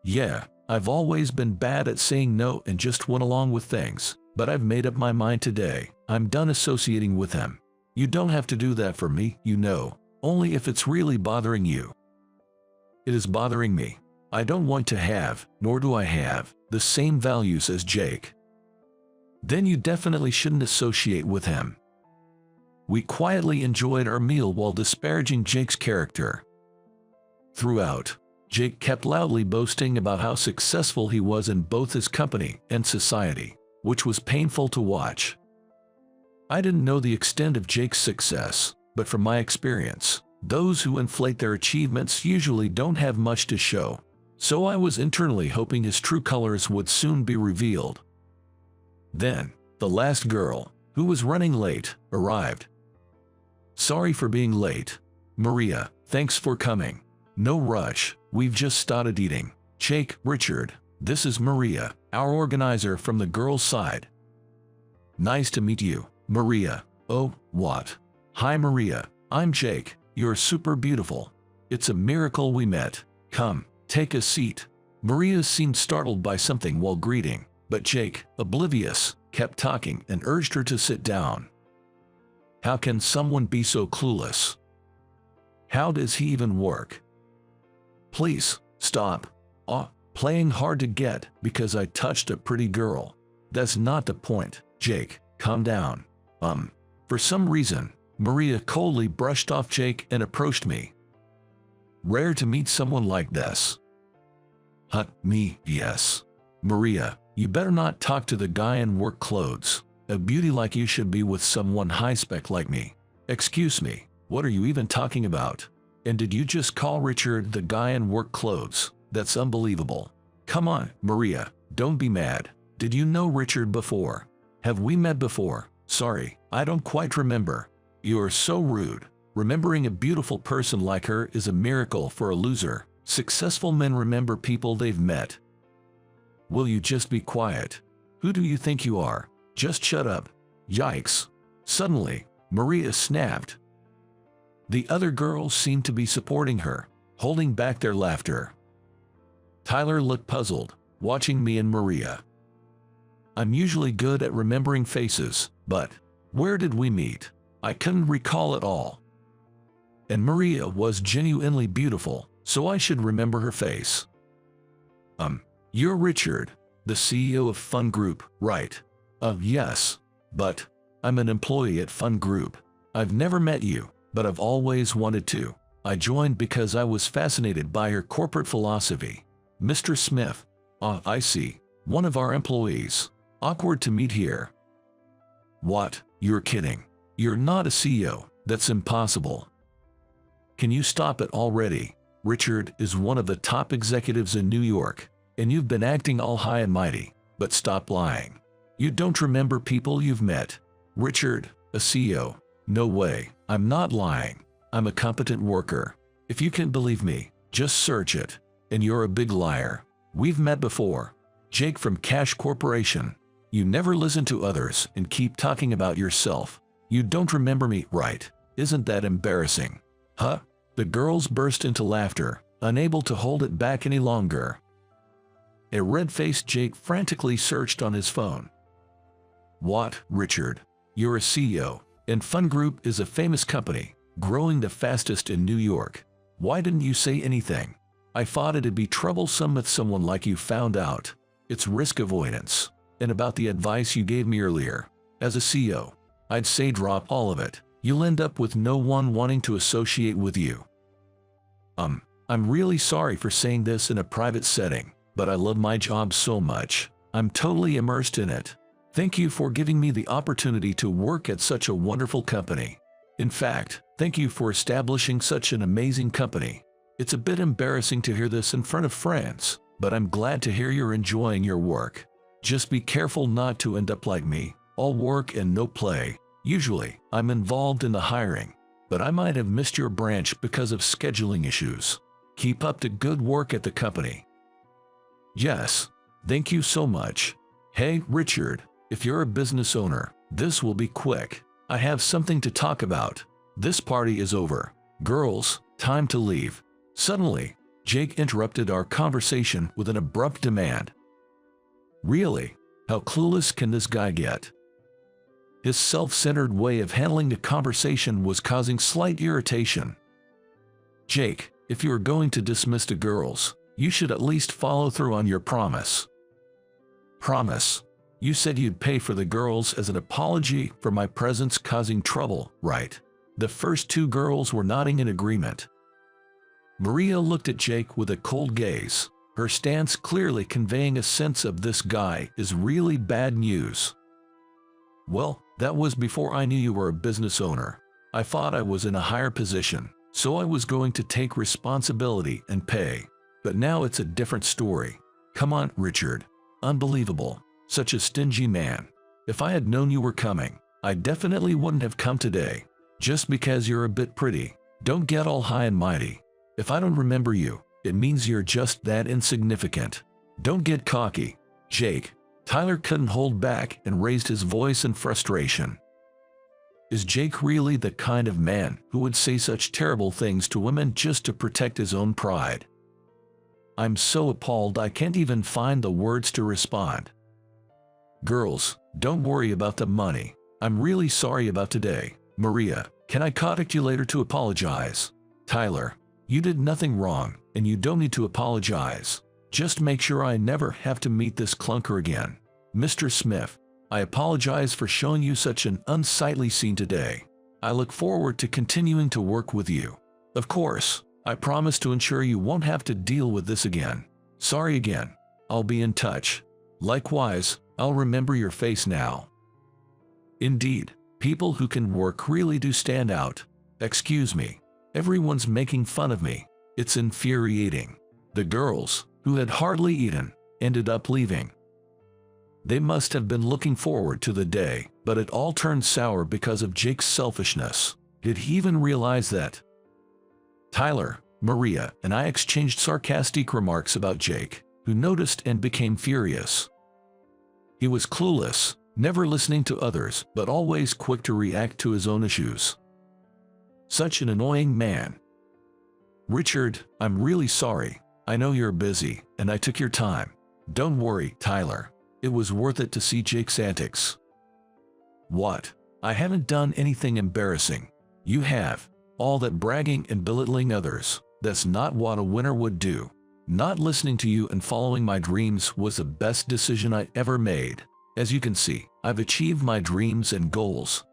Yeah, I've always been bad at saying no and just went along with things, but I've made up my mind today. I'm done associating with him. You don't have to do that for me, you know, only if it's really bothering you. It is bothering me. I don't want to have, nor do I have, the same values as Jake. Then you definitely shouldn't associate with him. We quietly enjoyed our meal while disparaging Jake's character. Throughout, Jake kept loudly boasting about how successful he was in both his company and society, which was painful to watch. I didn't know the extent of Jake's success, but from my experience, those who inflate their achievements usually don't have much to show, so I was internally hoping his true colors would soon be revealed. Then, the last girl, who was running late, arrived. Sorry for being late. Maria, thanks for coming. No rush, we've just started eating. Jake, Richard, this is Maria, our organizer from the girls' side. Nice to meet you, Maria. Oh, what? Hi Maria, I'm Jake. You're super beautiful. It's a miracle we met. Come, take a seat. Maria seemed startled by something while greeting, but Jake, oblivious, kept talking and urged her to sit down. How can someone be so clueless? How does he even work? Please, stop. Playing hard to get because I touched a pretty girl. That's not the point, Jake, calm down. For some reason, Maria coldly brushed off Jake and approached me. Rare to meet someone like this. Me, yes. Maria, you better not talk to the guy in work clothes. A beauty like you should be with someone high-spec like me. Excuse me, what are you even talking about? And did you just call Richard the guy in work clothes? That's unbelievable. Come on, Maria, don't be mad. Did you know Richard before? Have we met before? Sorry, I don't quite remember. You are so rude. Remembering a beautiful person like her is a miracle for a loser. Successful men remember people they've met. Will you just be quiet? Who do you think you are? Just shut up. Yikes. Suddenly, Maria snapped. The other girls seemed to be supporting her, holding back their laughter. Tyler looked puzzled, watching me and Maria. I'm usually good at remembering faces, but where did we meet? I couldn't recall at all. And Maria was genuinely beautiful, so I should remember her face. You're Richard, the CEO of Fun Group, right? Yes, but I'm an employee at Fun Group. I've never met you, but I've always wanted to. I joined because I was fascinated by your corporate philosophy. Mr. Smith. I see. One of our employees. Awkward to meet here. What? You're kidding. You're not a CEO. That's impossible. Can you stop it already? Richard is one of the top executives in New York, and you've been acting all high and mighty, but stop lying. You don't remember people you've met. Richard, a CEO? No way. I'm not lying. I'm a competent worker. If you can't believe me, just search it. And you're a big liar. We've met before. Jake from Cash Corporation. You never listen to others and keep talking about yourself. You don't remember me, right? Isn't that embarrassing? Huh? The girls burst into laughter, unable to hold it back any longer. A red-faced Jake frantically searched on his phone. What, Richard? You're a CEO, and Fun Group is a famous company, growing the fastest in New York. Why didn't you say anything? I thought it'd be troublesome if someone like you found out. It's risk avoidance. And about the advice you gave me earlier, as a CEO, I'd say drop all of it. You'll end up with no one wanting to associate with you. I'm really sorry for saying this in a private setting, but I love my job so much. I'm totally immersed in it. Thank you for giving me the opportunity to work at such a wonderful company. In fact, thank you for establishing such an amazing company. It's a bit embarrassing to hear this in front of friends, but I'm glad to hear you're enjoying your work. Just be careful not to end up like me, all work and no play. Usually, I'm involved in the hiring, but I might have missed your branch because of scheduling issues. Keep up the good work at the company. Yes, thank you so much. Hey, Richard, if you're a business owner, this will be quick. I have something to talk about. This party is over. Girls, time to leave. Suddenly, Jake interrupted our conversation with an abrupt demand. Really? How clueless can this guy get? His self-centered way of handling the conversation was causing slight irritation. Jake, if you are going to dismiss the girls, you should at least follow through on your promise. Promise? You said you'd pay for the girls as an apology for my presence causing trouble, right? The first two girls were nodding in agreement. Maria looked at Jake with a cold gaze, her stance clearly conveying a sense of this guy is really bad news. Well, that was before I knew you were a business owner. I thought I was in a higher position, so I was going to take responsibility and pay. But now it's a different story. Come on, Richard. Unbelievable. Such a stingy man. If I had known you were coming, I definitely wouldn't have come today. Just because you're a bit pretty, don't get all high and mighty. If I don't remember you, it means you're just that insignificant. Don't get cocky, Jake. Tyler couldn't hold back and raised his voice in frustration. Is Jake really the kind of man who would say such terrible things to women just to protect his own pride? I'm so appalled I can't even find the words to respond. Girls, don't worry about the money. I'm really sorry about today. Maria, can I contact you later to apologize? Tyler, you did nothing wrong, and you don't need to apologize. Just make sure I never have to meet this clunker again. Mr. Smith, I apologize for showing you such an unsightly scene today. I look forward to continuing to work with you. Of course, I promise to ensure you won't have to deal with this again. Sorry again. I'll be in touch. Likewise, I'll remember your face now. Indeed, people who can work really do stand out. Excuse me. Everyone's making fun of me. It's infuriating. The girls, who had hardly eaten, ended up leaving. They must have been looking forward to the day, but it all turned sour because of Jake's selfishness. Did he even realize that? Tyler, Maria, and I exchanged sarcastic remarks about Jake, who noticed and became furious. He was clueless, never listening to others, but always quick to react to his own issues. Such an annoying man. Richard, I'm really sorry. I know you're busy, and I took your time. Don't worry, Tyler. It was worth it to see Jake's antics. What? I haven't done anything embarrassing. You have. All that bragging and belittling others. That's not what a winner would do. Not listening to you and following my dreams was the best decision I ever made. As you can see, I've achieved my dreams and goals.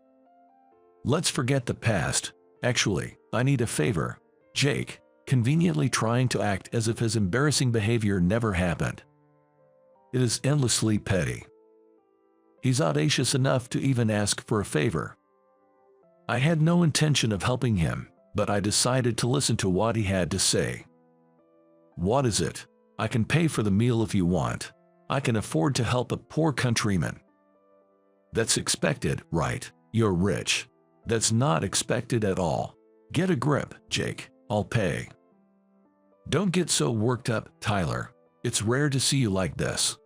Let's forget the past. Actually, I need a favor. Jake, conveniently trying to act as if his embarrassing behavior never happened. It is endlessly petty. He's audacious enough to even ask for a favor. I had no intention of helping him, but I decided to listen to what he had to say. What is it? I can pay for the meal if you want. I can afford to help a poor countryman. That's expected, right? You're rich. That's not expected at all. Get a grip, Jake. I'll pay. Don't get so worked up, Tyler. It's rare to see you like this.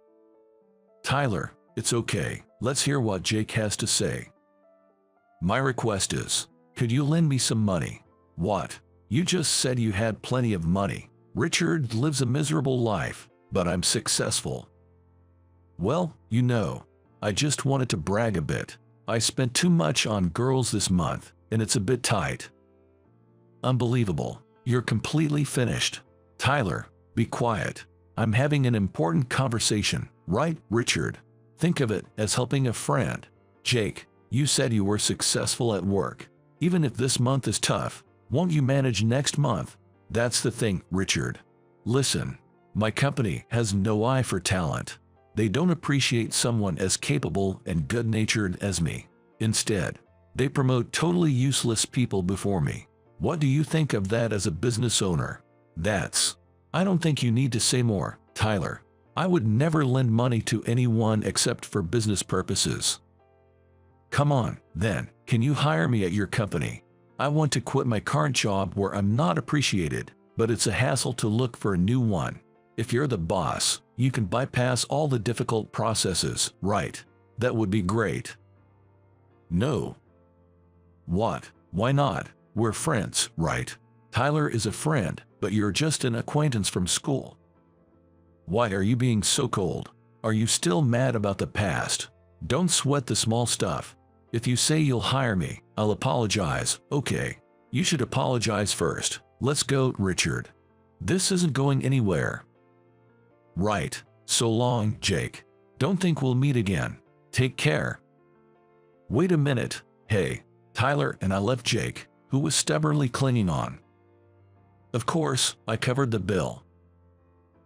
Tyler, it's okay. Let's hear what Jake has to say. My request is, could you lend me some money? What? You just said you had plenty of money. Richard lives a miserable life, but I'm successful. Well, you know, I just wanted to brag a bit. I spent too much on girls this month, and it's a bit tight. Unbelievable. You're completely finished. Tyler, be quiet. I'm having an important conversation, right, Richard? Think of it as helping a friend. Jake, you said you were successful at work. Even if this month is tough, won't you manage next month? That's the thing, Richard. Listen, my company has no eye for talent. They don't appreciate someone as capable and good-natured as me. Instead, they promote totally useless people before me. What do you think of that as a business owner? I don't think you need to say more, Tyler. I would never lend money to anyone except for business purposes. Come on, then, can you hire me at your company? I want to quit my current job where I'm not appreciated, but it's a hassle to look for a new one. If you're the boss, you can bypass all the difficult processes, right? That would be great. No. What? Why not? We're friends, right? Tyler is a friend, but you're just an acquaintance from school. Why are you being so cold? Are you still mad about the past? Don't sweat the small stuff. If you say you'll hire me, I'll apologize. Okay. You should apologize first. Let's go, Richard. This isn't going anywhere. Right. So long, Jake. Don't think we'll meet again. Take care. Wait a minute. Hey, Tyler, and I left Jake, who was stubbornly clinging on. Of course, I covered the bill.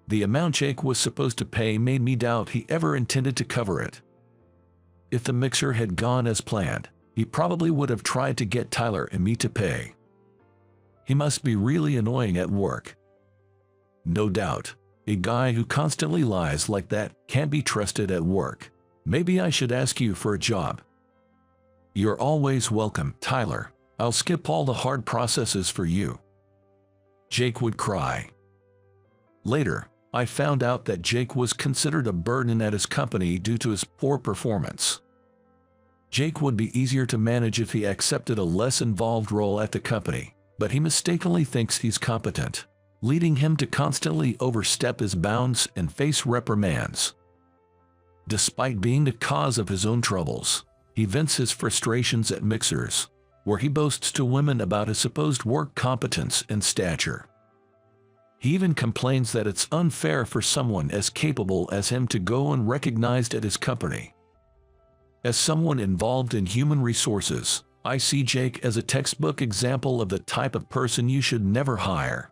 The amount Jake was supposed to pay made me doubt he ever intended to cover it. If the mixer had gone as planned, he probably would have tried to get Tyler and me to pay. He must be really annoying at work. No doubt, a guy who constantly lies like that can't be trusted at work. Maybe I should ask you for a job. You're always welcome, Tyler. I'll skip all the hard processes for you. Jake would cry. Later, I found out that Jake was considered a burden at his company due to his poor performance. Jake would be easier to manage if he accepted a less involved role at the company, but he mistakenly thinks he's competent, leading him to constantly overstep his bounds and face reprimands. Despite being the cause of his own troubles, he vents his frustrations at mixers, where he boasts to women about his supposed work competence and stature. He even complains that it's unfair for someone as capable as him to go unrecognized at his company. As someone involved in human resources, I see Jake as a textbook example of the type of person you should never hire.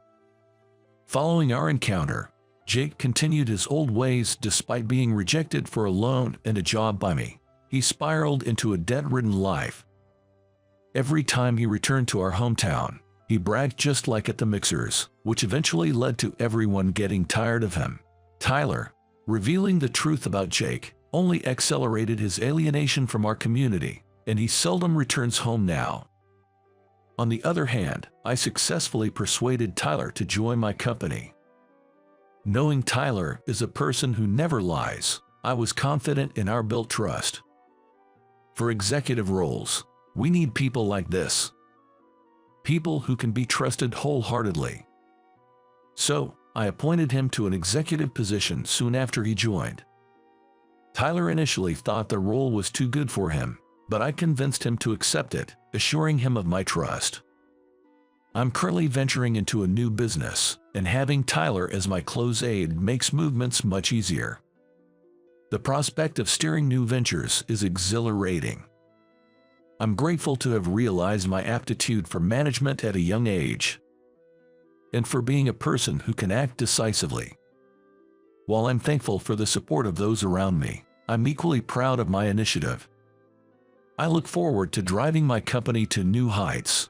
Following our encounter, Jake continued his old ways despite being rejected for a loan and a job by me. He spiraled into a debt-ridden life. Every time he returned to our hometown, he bragged just like at the mixers, which eventually led to everyone getting tired of him. Tyler, revealing the truth about Jake, only accelerated his alienation from our community, and he seldom returns home now. On the other hand, I successfully persuaded Tyler to join my company. Knowing Tyler is a person who never lies, I was confident in our built trust. For executive roles, we need people like this. People who can be trusted wholeheartedly. So, I appointed him to an executive position soon after he joined. Tyler initially thought the role was too good for him, but I convinced him to accept it, assuring him of my trust. I'm currently venturing into a new business, and having Tyler as my close aide makes movements much easier. The prospect of steering new ventures is exhilarating. I'm grateful to have realized my aptitude for management at a young age, and for being a person who can act decisively. While I'm thankful for the support of those around me, I'm equally proud of my initiative. I look forward to driving my company to new heights.